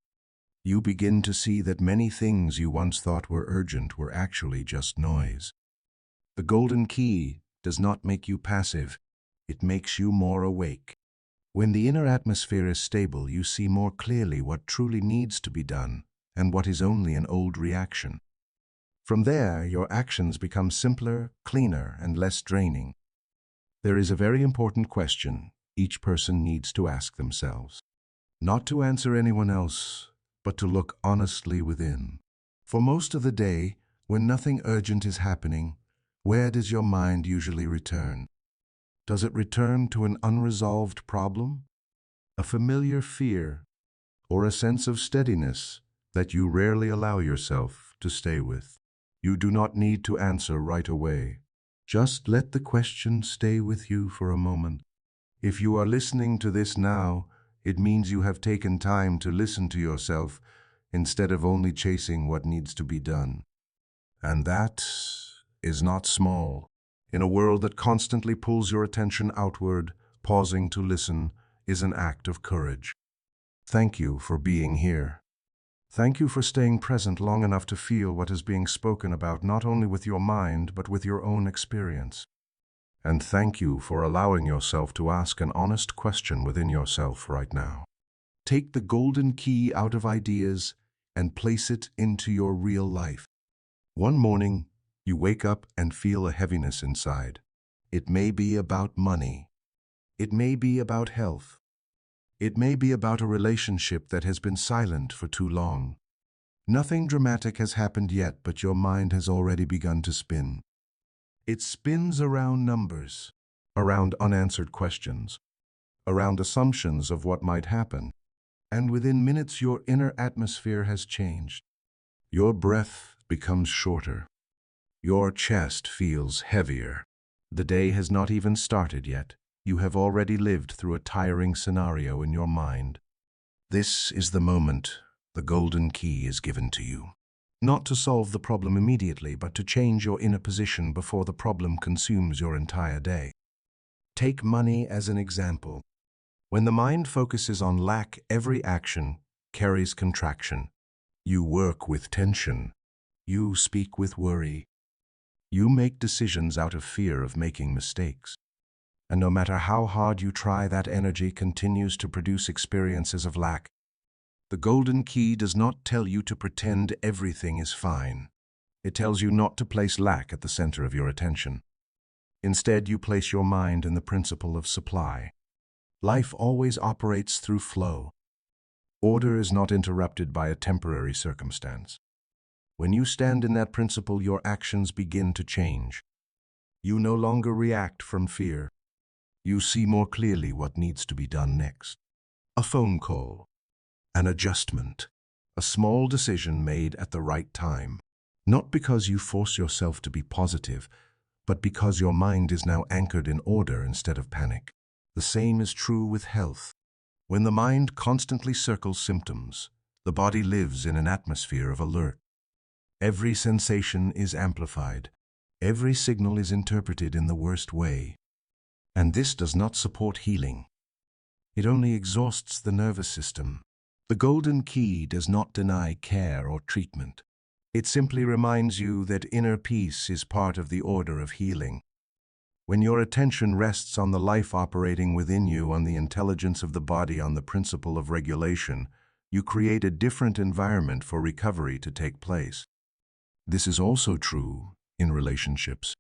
You begin to see that many things you once thought were urgent were actually just noise. The golden key does not make you passive. It makes you more awake. When the inner atmosphere is stable, you see more clearly what truly needs to be done and what is only an old reaction. From there, your actions become simpler, cleaner, and less draining. There is a very important question each person needs to ask themselves. Not to answer anyone else, but to look honestly within. For most of the day, when nothing urgent is happening, where does your mind usually return? Does it return to an unresolved problem, a familiar fear, or a sense of steadiness that you rarely allow yourself to stay with? You do not need to answer right away. Just let the question stay with you for a moment. If you are listening to this now, it means you have taken time to listen to yourself instead of only chasing what needs to be done. And that is not small. In a world that constantly pulls your attention outward, pausing to listen is an act of courage. Thank you for being here. Thank you for staying present long enough to feel what is being spoken about, not only with your mind, but with your own experience. And thank you for allowing yourself to ask an honest question within yourself right now. Take the golden key out of ideas and place it into your real life. One morning, you wake up and feel a heaviness inside. It may be about money. It may be about health. It may be about a relationship that has been silent for too long. Nothing dramatic has happened yet, but your mind has already begun to spin. It spins around numbers, around unanswered questions, around assumptions of what might happen. And within minutes, your inner atmosphere has changed. Your breath becomes shorter. Your chest feels heavier. The day has not even started yet. You have already lived through a tiring scenario in your mind. This is the moment the golden key is given to you. Not to solve the problem immediately, but to change your inner position before the problem consumes your entire day. Take money as an example. When the mind focuses on lack, every action carries contraction. You work with tension. You speak with worry. You make decisions out of fear of making mistakes. And no matter how hard you try, that energy continues to produce experiences of lack. The golden key does not tell you to pretend everything is fine. It tells you not to place lack at the center of your attention. Instead, you place your mind in the principle of supply. Life always operates through flow. Order is not interrupted by a temporary circumstance. When you stand in that principle, your actions begin to change. You no longer react from fear. You see more clearly what needs to be done next. A phone call, an adjustment, a small decision made at the right time. Not because you force yourself to be positive, but because your mind is now anchored in order instead of panic. The same is true with health. When the mind constantly circles symptoms, the body lives in an atmosphere of alert. Every sensation is amplified. Every signal is interpreted in the worst way. And this does not support healing. It only exhausts the nervous system. The golden key does not deny care or treatment. It simply reminds you that inner peace is part of the order of healing. When your attention rests on the life operating within you, on the intelligence of the body, on the principle of regulation, you create a different environment for recovery to take place. This is also true in relationships.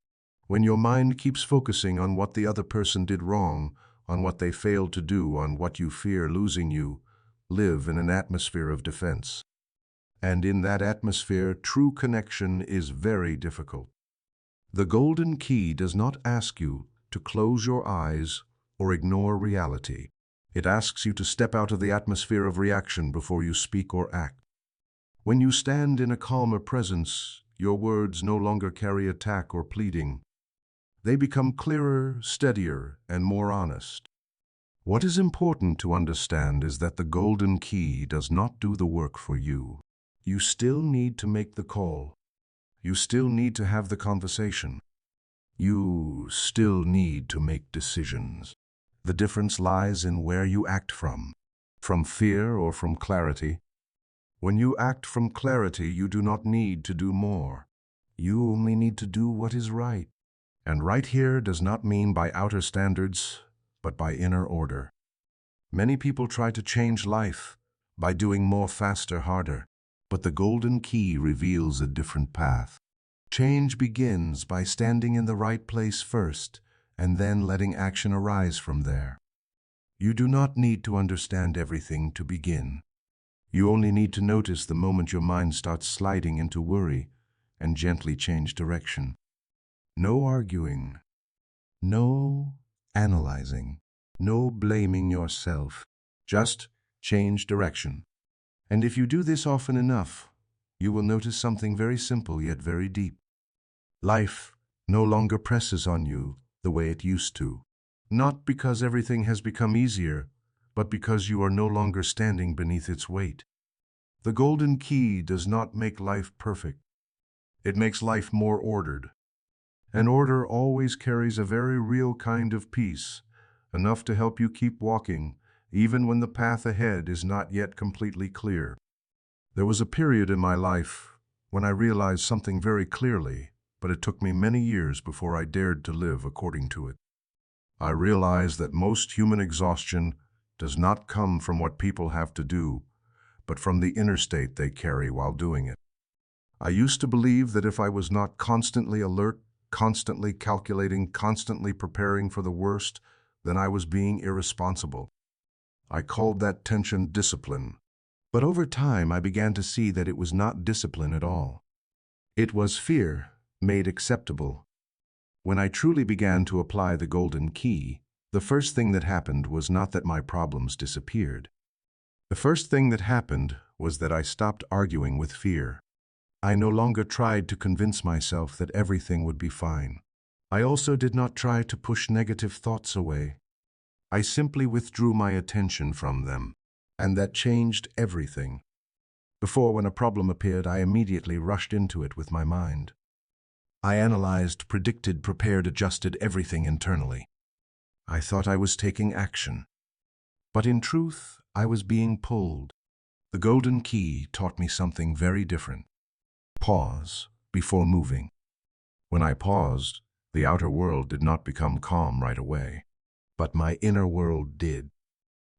When your mind keeps focusing on what the other person did wrong, on what they failed to do, on what you fear losing, you live in an atmosphere of defense. And in that atmosphere, true connection is very difficult. The golden key does not ask you to close your eyes or ignore reality. It asks you to step out of the atmosphere of reaction before you speak or act. When you stand in a calmer presence, your words no longer carry attack or pleading. They become clearer, steadier, and more honest. What is important to understand is that the golden key does not do the work for you. You still need to make the call. You still need to have the conversation. You still need to make decisions. The difference lies in where you act from fear or from clarity. When you act from clarity, you do not need to do more. You only need to do what is right. And right here does not mean by outer standards, but by inner order. Many people try to change life by doing more faster, harder. But the golden key reveals a different path. Change begins by standing in the right place first, and then letting action arise from there. You do not need to understand everything to begin. You only need to notice the moment your mind starts sliding into worry and gently change direction. No arguing, no analyzing, no blaming yourself. Just change direction. And if you do this often enough, you will notice something very simple yet very deep. Life no longer presses on you the way it used to. Not because everything has become easier, but because you are no longer standing beneath its weight. The golden key does not make life perfect. It makes life more ordered. And order always carries a very real kind of peace, enough to help you keep walking, even when the path ahead is not yet completely clear. There was a period in my life when I realized something very clearly, but it took me many years before I dared to live according to it. I realized that most human exhaustion does not come from what people have to do, but from the inner state they carry while doing it. I used to believe that if I was not constantly alert, constantly calculating, constantly preparing for the worst, then I was being irresponsible. I called that tension discipline. But over time, I began to see that it was not discipline at all. It was fear made acceptable. When I truly began to apply the golden key, The first thing that happened was not that my problems disappeared. The first thing that happened was that I stopped arguing with fear. I no longer tried to convince myself that everything would be fine. I also did not try to push negative thoughts away. I simply withdrew my attention from them, and that changed everything. Before, when a problem appeared, I immediately rushed into it with my mind. I analyzed, predicted, prepared, adjusted everything internally. I thought I was taking action. But in truth, I was being pulled. The golden key taught me something very different. Pause before moving. When I paused, the outer world did not become calm right away, but my inner world did.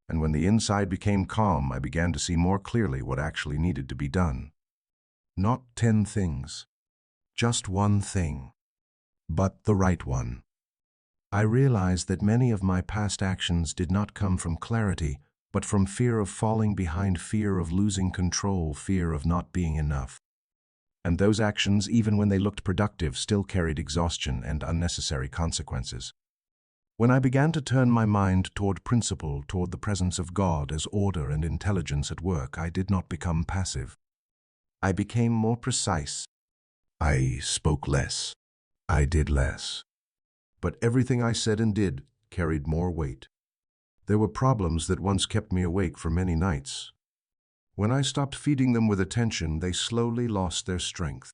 And when the inside became calm, I began to see more clearly what actually needed to be done. Not 10 things, just one thing, but the right one. I realized that many of my past actions did not come from clarity, but from fear of falling behind, fear of losing control, fear of not being enough. And those actions, even when they looked productive, still carried exhaustion and unnecessary consequences. When I began to turn my mind toward principle, toward the presence of God as order and intelligence at work, I did not become passive. I became more precise. I spoke less. I did less. But everything I said and did carried more weight. There were problems that once kept me awake for many nights. When I stopped feeding them with attention, they slowly lost their strength.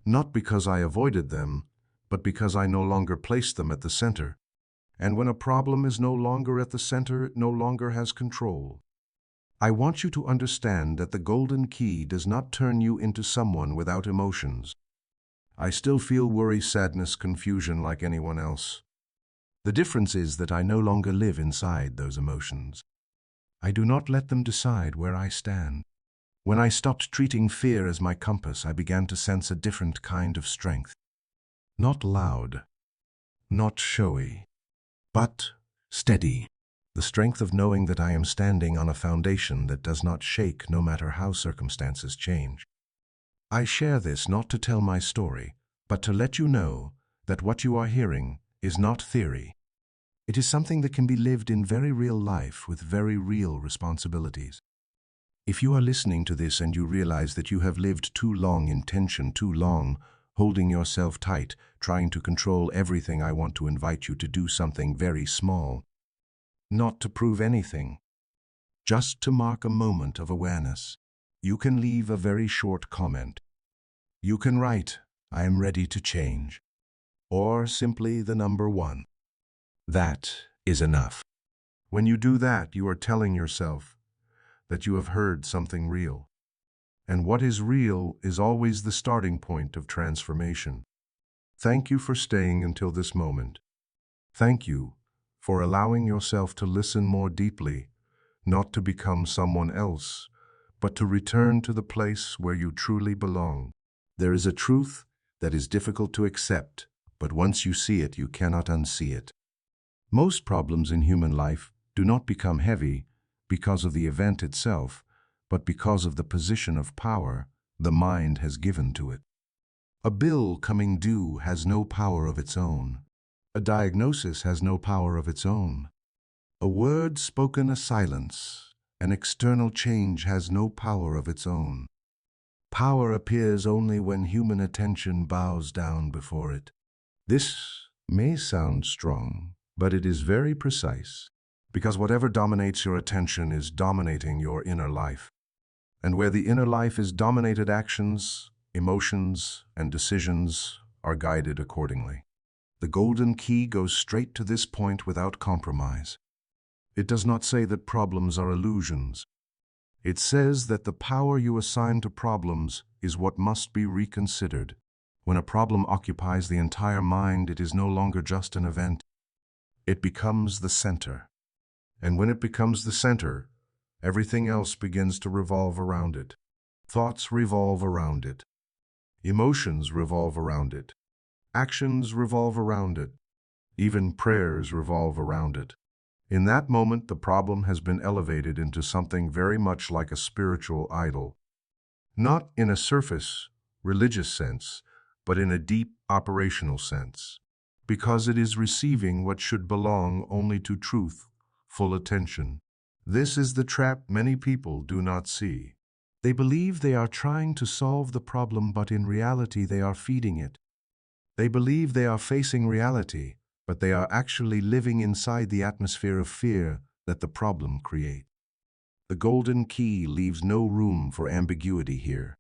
Not because I avoided them, but because I no longer placed them at the center. And when a problem is no longer at the center, it no longer has control. I want you to understand that the golden key does not turn you into someone without emotions. I still feel worry, sadness, confusion like anyone else. The difference is that I no longer live inside those emotions. I do not let them decide where I stand. When I stopped treating fear as my compass, I began to sense a different kind of strength. Not loud, not showy, but steady. The strength of knowing that I am standing on a foundation that does not shake no matter how circumstances change. I share this not to tell my story, but to let you know that what you are hearing is not theory. It is something that can be lived in very real life with very real responsibilities. If you are listening to this and you realize that you have lived too long in tension, too long, holding yourself tight, trying to control everything, I want to invite you to do something very small. Not to prove anything, just to mark a moment of awareness. You can leave a very short comment. You can write, "I am ready to change," or simply the number 1. That is enough. When you do that, you are telling yourself that you have heard something real. And what is real is always the starting point of transformation. Thank you for staying until this moment. Thank you for allowing yourself to listen more deeply, not to become someone else, but to return to the place where you truly belong. There is a truth that is difficult to accept, but once you see it, you cannot unsee it. Most problems in human life do not become heavy because of the event itself, but because of the position of power the mind has given to it. A bill coming due has no power of its own. A diagnosis has no power of its own. A word spoken, a silence, an external change has no power of its own. Power appears only when human attention bows down before it. This may sound strong, but it is very precise, because whatever dominates your attention is dominating your inner life. And where the inner life is dominated, actions, emotions, and decisions are guided accordingly. The golden key goes straight to this point without compromise. It does not say that problems are illusions. It says that the power you assign to problems is what must be reconsidered. When a problem occupies the entire mind, it is no longer just an event. It becomes the center. And when it becomes the center, everything else begins to revolve around it. Thoughts revolve around it. Emotions revolve around it. Actions revolve around it. Even prayers revolve around it. In that moment, the problem has been elevated into something very much like a spiritual idol. Not in a surface, religious sense, but in a deep, operational sense. because it is receiving what should belong only to truth, full attention. This is the trap many people do not see. They believe they are trying to solve the problem, but in reality they are feeding it. They believe they are facing reality, but they are actually living inside the atmosphere of fear that the problem creates. The golden key leaves no room for ambiguity here.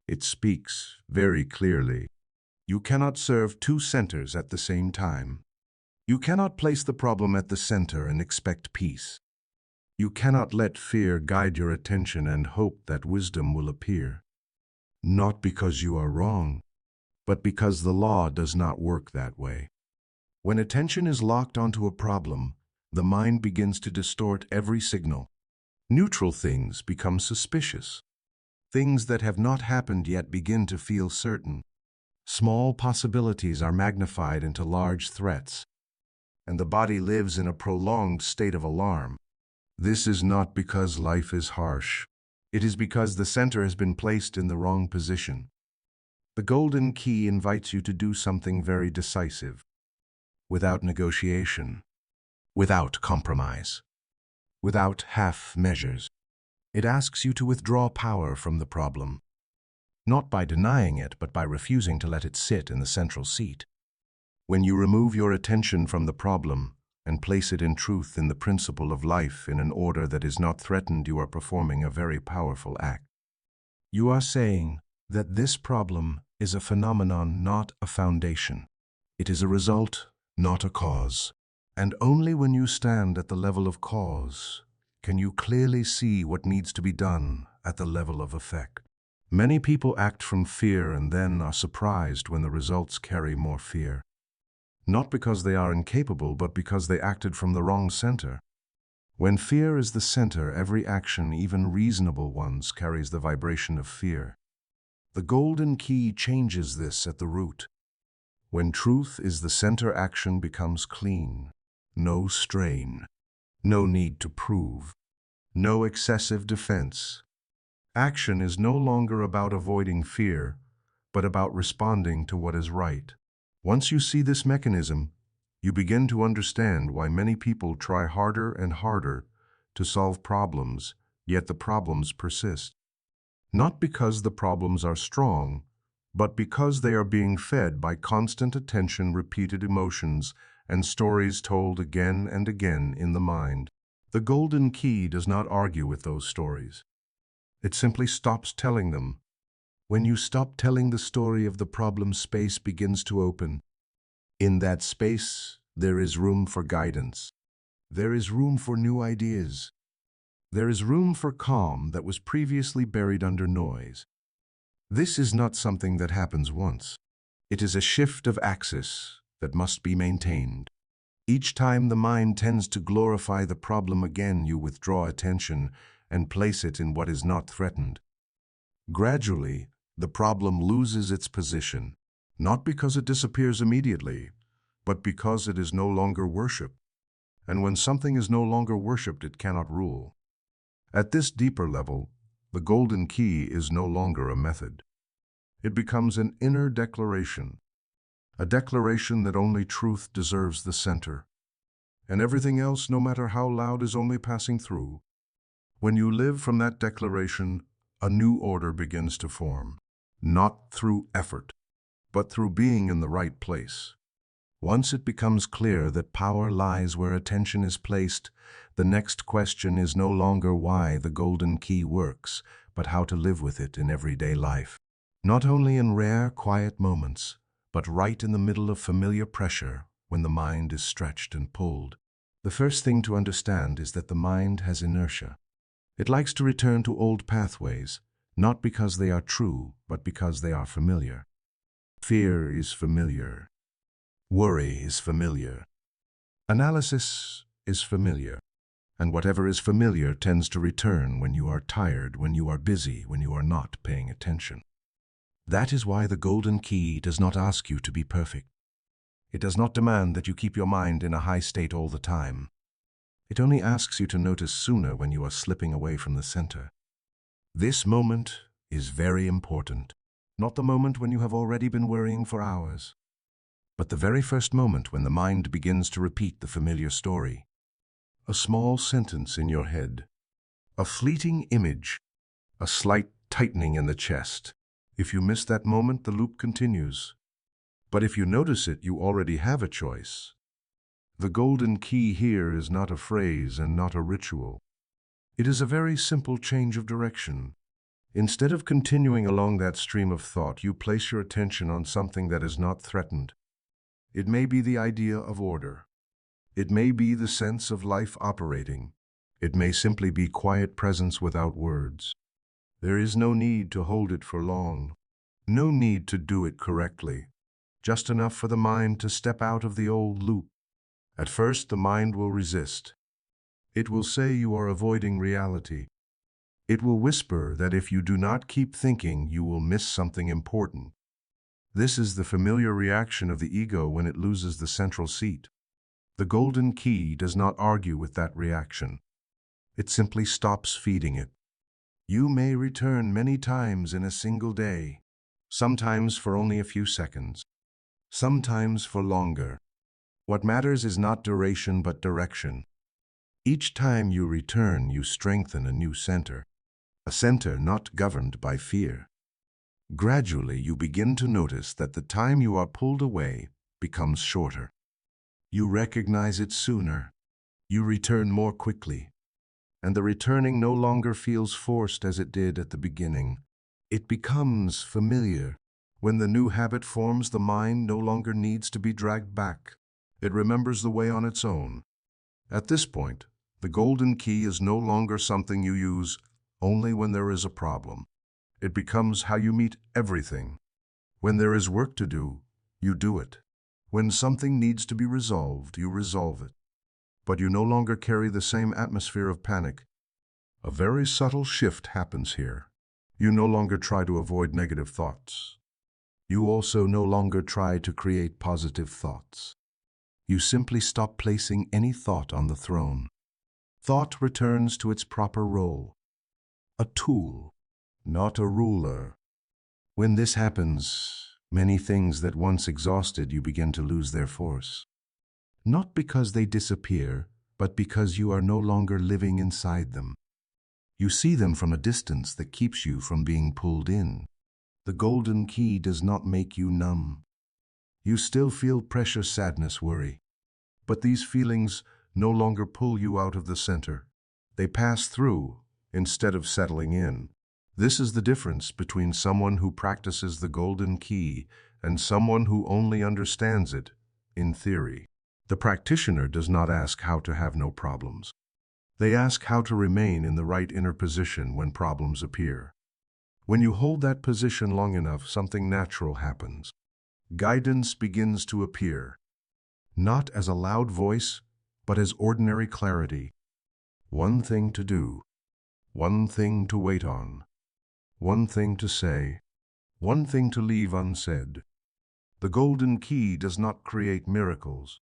It speaks very clearly. You cannot serve two centers at the same time. You cannot place the problem at the center and expect peace. You cannot let fear guide your attention and hope that wisdom will appear. Not because you are wrong, but because the law does not work that way. When attention is locked onto a problem, the mind begins to distort every signal. Neutral things become suspicious. Things that have not happened yet begin to feel certain. Small possibilities are magnified into large threats, and the body lives in a prolonged state of alarm. This is not because life is harsh. It is because the center has been placed in the wrong position. The golden key invites you to do something very decisive, without negotiation, without compromise, without half measures. It asks you to withdraw power from the problem, not by denying it, but by refusing to let it sit in the central seat. When you remove your attention from the problem and place it in truth, in the principle of life, in an order that is not threatened, you are performing a very powerful act. You are saying that this problem is a phenomenon, not a foundation. It is a result, not a cause. And only when you stand at the level of cause can you clearly see what needs to be done at the level of effect. Many people act from fear and then are surprised when the results carry more fear. Not because they are incapable, but because they acted from the wrong center. When fear is the center, every action, even reasonable ones, carries the vibration of fear. The golden key changes this at the root. When truth is the center, action becomes clean. No strain. No need to prove. No excessive defense. Action is no longer about avoiding fear, but about responding to what is right. Once you see this mechanism, you begin to understand why many people try harder and harder to solve problems, yet the problems persist. Not because the problems are strong, but because they are being fed by constant attention, repeated emotions, and stories told again and again in the mind. The golden key does not argue with those stories. It simply stops telling them. When you stop telling the story of the problem, space begins to open. In that space, there is room for guidance. There is room for new ideas. There is room for calm that was previously buried under noise. This is not something that happens once. It is a shift of axis that must be maintained. Each time the mind tends to glorify the problem again, you withdraw attention and place it in what is not threatened. Gradually, the problem loses its position, not because it disappears immediately, but because it is no longer worshipped. And when something is no longer worshipped, it cannot rule. At this deeper level, the golden key is no longer a method. It becomes an inner declaration, a declaration that only truth deserves the center, and everything else, no matter how loud, is only passing through. When you live from that declaration, a new order begins to form, not through effort, but through being in the right place. Once it becomes clear that power lies where attention is placed, the next question is no longer why the golden key works, but how to live with it in everyday life. Not only in rare, quiet moments, but right in the middle of familiar pressure when the mind is stretched and pulled. The first thing to understand is that the mind has inertia. It likes to return to old pathways, not because they are true, but because they are familiar. Fear is familiar. Worry is familiar. Analysis is familiar. And whatever is familiar tends to return when you are tired, when you are busy, when you are not paying attention. That is why the golden key does not ask you to be perfect. It does not demand that you keep your mind in a high state all the time. It only asks you to notice sooner when you are slipping away from the center. This moment is very important, not the moment when you have already been worrying for hours, but the very first moment when the mind begins to repeat the familiar story. A small sentence in your head, a fleeting image, a slight tightening in the chest. If you miss that moment, the loop continues. But if you notice it, you already have a choice. The golden key here is not a phrase and not a ritual. It is a very simple change of direction. Instead of continuing along that stream of thought, you place your attention on something that is not threatened. It may be the idea of order. It may be the sense of life operating. It may simply be quiet presence without words. There is no need to hold it for long. No need to do it correctly. Just enough for the mind to step out of the old loop. At first, the mind will resist. It will say you are avoiding reality. It will whisper that if you do not keep thinking, you will miss something important. This is the familiar reaction of the ego when it loses the central seat. The golden key does not argue with that reaction. It simply stops feeding it. You may return many times in a single day, sometimes for only a few seconds, sometimes for longer. What matters is not duration but direction. Each time you return, you strengthen a new center, a center not governed by fear. Gradually, you begin to notice that the time you are pulled away becomes shorter. You recognize it sooner. You return more quickly. And the returning no longer feels forced as it did at the beginning. It becomes familiar. When the new habit forms, the mind no longer needs to be dragged back. It remembers the way on its own. At this point, the golden key is no longer something you use only when there is a problem. It becomes how you meet everything. When there is work to do, you do it. When something needs to be resolved, you resolve it. But you no longer carry the same atmosphere of panic. A very subtle shift happens here. You no longer try to avoid negative thoughts. You also no longer try to create positive thoughts. You simply stop placing any thought on the throne. Thought returns to its proper role. A tool, not a ruler. When this happens, many things that once exhausted you begin to lose their force. Not because they disappear, but because you are no longer living inside them. You see them from a distance that keeps you from being pulled in. The golden key does not make you numb. You still feel pressure, sadness, worry. But these feelings no longer pull you out of the center. They pass through instead of settling in. This is the difference between someone who practices the golden key and someone who only understands it in theory. The practitioner does not ask how to have no problems. They ask how to remain in the right inner position when problems appear. When you hold that position long enough, something natural happens. Guidance begins to appear, not as a loud voice, but as ordinary clarity. One thing to do, one thing to wait on, one thing to say, one thing to leave unsaid. The golden key does not create miracles.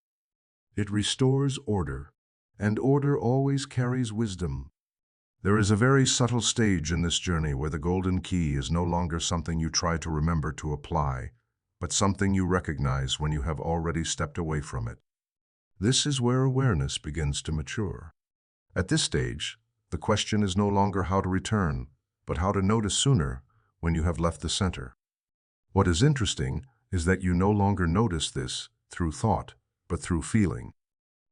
It restores order, and order always carries wisdom. There is a very subtle stage in this journey where the golden key is no longer something you try to remember to apply, but something you recognize when you have already stepped away from it. This is where awareness begins to mature. At this stage, the question is no longer how to return, but how to notice sooner when you have left the center. What is interesting is that you no longer notice this through thought, but through feeling.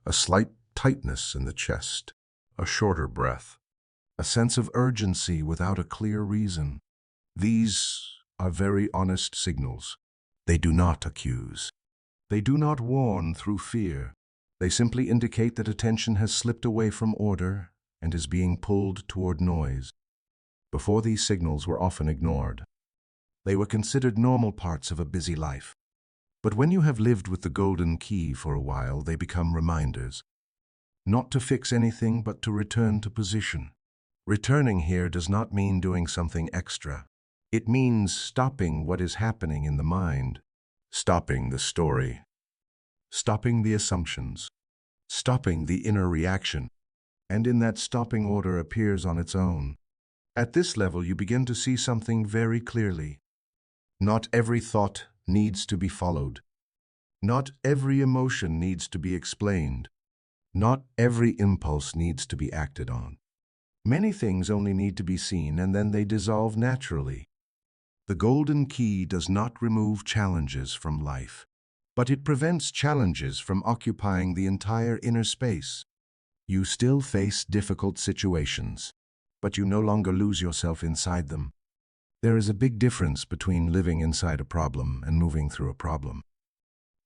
A slight tightness in the chest, a shorter breath, a sense of urgency without a clear reason. These are very honest signals. They do not accuse. They do not warn through fear. They simply indicate that attention has slipped away from order and is being pulled toward noise. Before, these signals were often ignored. They were considered normal parts of a busy life. But when you have lived with the golden key for a while, they become reminders. Not to fix anything, but to return to position. Returning here does not mean doing something extra. It means stopping what is happening in the mind, stopping the story, stopping the assumptions, stopping the inner reaction. And in that stopping, order appears on its own. At this level, you begin to see something very clearly. Not every thought needs to be followed. Not every emotion needs to be explained. Not every impulse needs to be acted on. Many things only need to be seen and then they dissolve naturally. The golden key does not remove challenges from life, but it prevents challenges from occupying the entire inner space. You still face difficult situations, but you no longer lose yourself inside them. There is a big difference between living inside a problem and moving through a problem.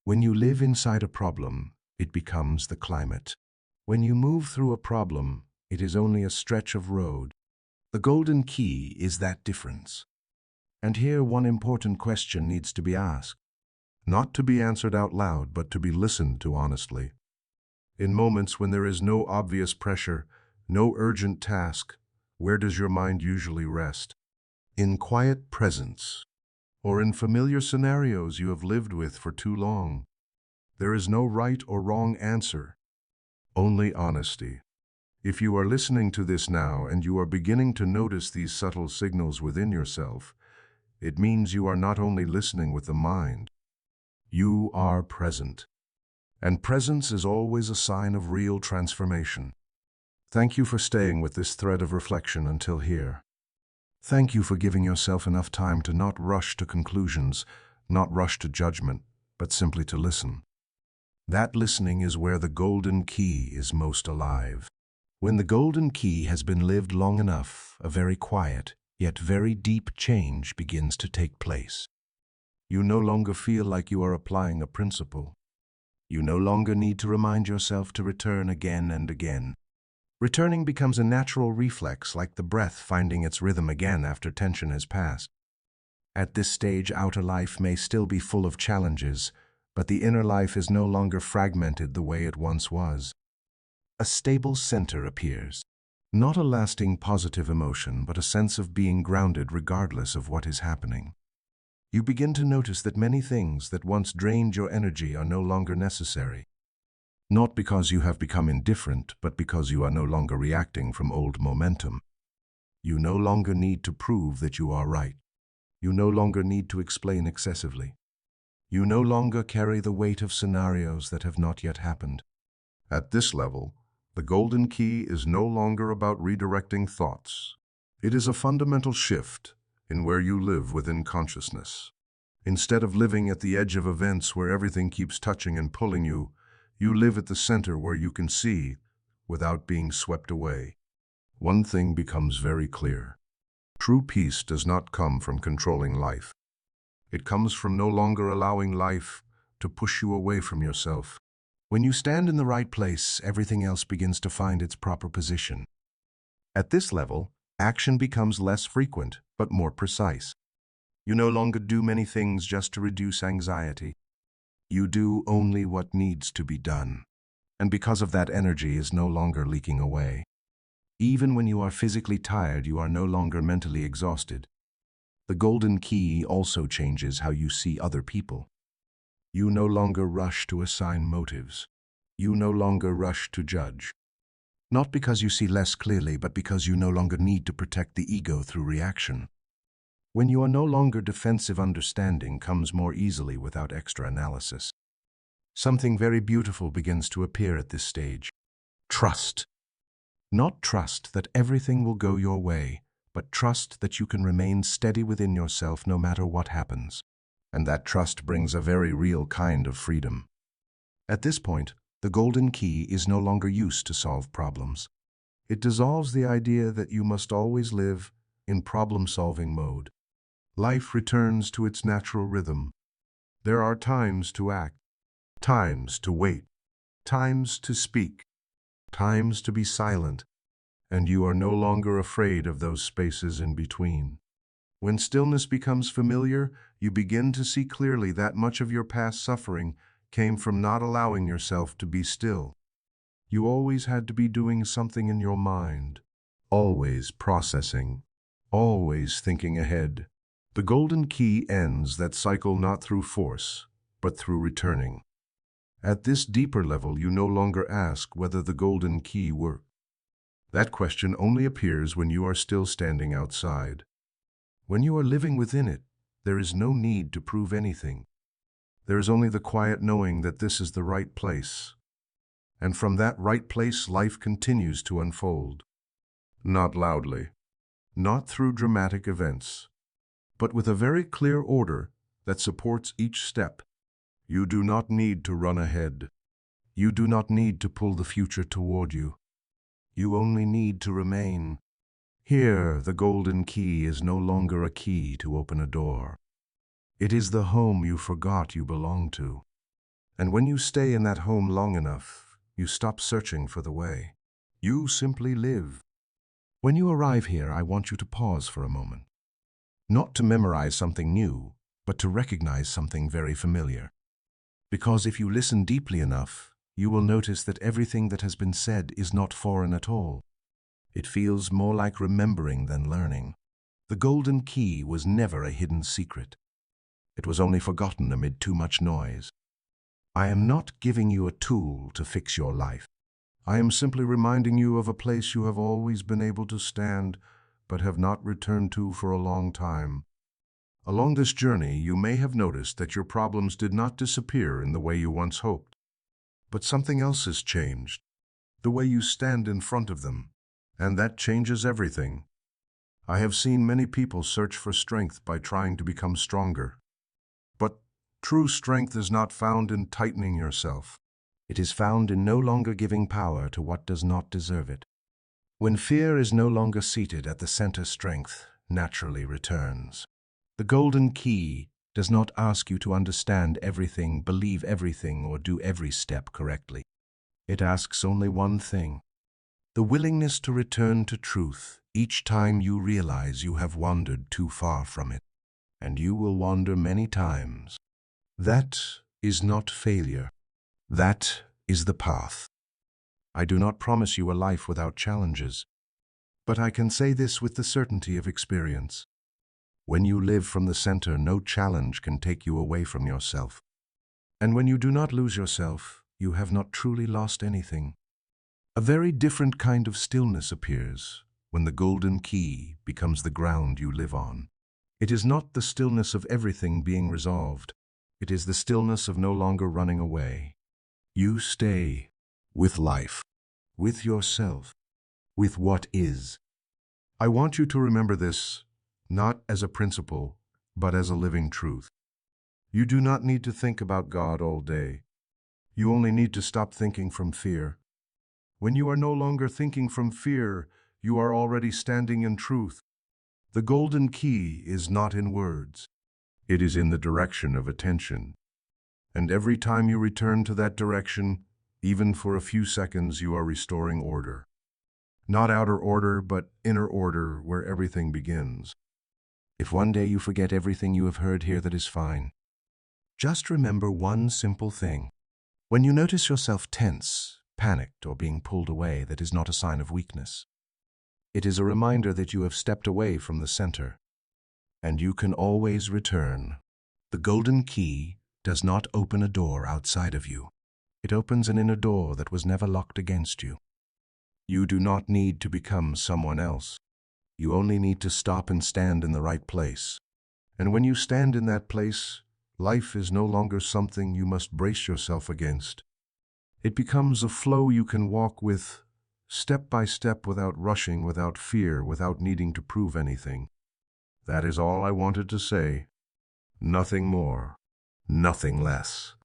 When you live inside a problem, it becomes the climate. When you move through a problem, it is only a stretch of road. The golden key is that difference. And here one important question needs to be asked. Not to be answered out loud, but to be listened to honestly. In moments when there is no obvious pressure, no urgent task, where does your mind usually rest? In quiet presence, or in familiar scenarios you have lived with for too long. There is no right or wrong answer, only honesty. If you are listening to this now and you are beginning to notice these subtle signals within yourself, it means you are not only listening with the mind, you are present. And presence is always a sign of real transformation. Thank you for staying with this thread of reflection until here. Thank you for giving yourself enough time to not rush to conclusions, not rush to judgment, but simply to listen. That listening is where the golden key is most alive. When the golden key has been lived long enough, a very quiet, yet very deep change begins to take place. You no longer feel like you are applying a principle. You no longer need to remind yourself to return again and again. Returning becomes a natural reflex, like the breath finding its rhythm again after tension has passed. At this stage, outer life may still be full of challenges, but the inner life is no longer fragmented the way it once was. A stable center appears. Not a lasting positive emotion, but a sense of being grounded regardless of what is happening. You begin to notice that many things that once drained your energy are no longer necessary. Not because you have become indifferent, but because you are no longer reacting from old momentum. You no longer need to prove that you are right. You no longer need to explain excessively. You no longer carry the weight of scenarios that have not yet happened. At this level, the golden key is no longer about redirecting thoughts. It is a fundamental shift in where you live within consciousness. Instead of living at the edge of events where everything keeps touching and pulling you, you live at the center where you can see without being swept away. One thing becomes very clear. True peace does not come from controlling life. It comes from no longer allowing life to push you away from yourself. When you stand in the right place, everything else begins to find its proper position. At this level, action becomes less frequent, but more precise. You no longer do many things just to reduce anxiety. You do only what needs to be done. And because of that, energy is no longer leaking away. Even when you are physically tired, you are no longer mentally exhausted. The golden key also changes how you see other people. You no longer rush to assign motives. You no longer rush to judge. Not because you see less clearly, but because you no longer need to protect the ego through reaction. When you are no longer defensive, understanding comes more easily without extra analysis. Something very beautiful begins to appear at this stage. Trust. Not trust that everything will go your way, but trust that you can remain steady within yourself no matter what happens. And that trust brings a very real kind of freedom. At this point, the golden key is no longer used to solve problems. It dissolves the idea that you must always live in problem-solving mode. Life returns to its natural rhythm. There are times to act, times to wait, times to speak, times to be silent, and you are no longer afraid of those spaces in between. When stillness becomes familiar, you begin to see clearly that much of your past suffering came from not allowing yourself to be still. You always had to be doing something in your mind, always processing, always thinking ahead. The golden key ends that cycle not through force, but through returning. At this deeper level, you no longer ask whether the golden key worked. That question only appears when you are still standing outside. When you are living within it, there is no need to prove anything. There is only the quiet knowing that this is the right place. And from that right place, life continues to unfold. Not loudly, not through dramatic events, but with a very clear order that supports each step. You do not need to run ahead. You do not need to pull the future toward you. You only need to remain. Here, the golden key is no longer a key to open a door. It is the home you forgot you belong to. And when you stay in that home long enough, you stop searching for the way. You simply live. When you arrive here, I want you to pause for a moment. Not to memorize something new, but to recognize something very familiar. Because if you listen deeply enough, you will notice that everything that has been said is not foreign at all. It feels more like remembering than learning. The golden key was never a hidden secret. It was only forgotten amid too much noise. I am not giving you a tool to fix your life. I am simply reminding you of a place you have always been able to stand, but have not returned to for a long time. Along this journey, you may have noticed that your problems did not disappear in the way you once hoped. But something else has changed, the way you stand in front of them, and that changes everything. I have seen many people search for strength by trying to become stronger. But true strength is not found in tightening yourself. It is found in no longer giving power to what does not deserve it. When fear is no longer seated at the center, strength naturally returns. The golden key does not ask you to understand everything, believe everything, or do every step correctly. It asks only one thing: the willingness to return to truth each time you realize you have wandered too far from it. And you will wander many times. That is not failure. That is the path. I do not promise you a life without challenges, but I can say this with the certainty of experience. When you live from the center, no challenge can take you away from yourself. And when you do not lose yourself, you have not truly lost anything. A very different kind of stillness appears when the golden key becomes the ground you live on. It is not the stillness of everything being resolved. It is the stillness of no longer running away. You stay with life, with yourself, with what is. I want you to remember this, not as a principle, but as a living truth. You do not need to think about God all day. You only need to stop thinking from fear. When you are no longer thinking from fear, you are already standing in truth. The golden key is not in words. It is in the direction of attention. And every time you return to that direction, even for a few seconds, you are restoring order. Not outer order, but inner order, where everything begins. If one day you forget everything you have heard here, that is fine. Just remember one simple thing. When you notice yourself tense, panicked, or being pulled away, that is not a sign of weakness. It is a reminder that you have stepped away from the center, and you can always return. The golden key does not open a door outside of you. It opens an inner door that was never locked against you. You do not need to become someone else. You only need to stop and stand in the right place. And when you stand in that place, life is no longer something you must brace yourself against. It becomes a flow you can walk with, step by step, without rushing, without fear, without needing to prove anything. That is all I wanted to say. Nothing more, nothing less.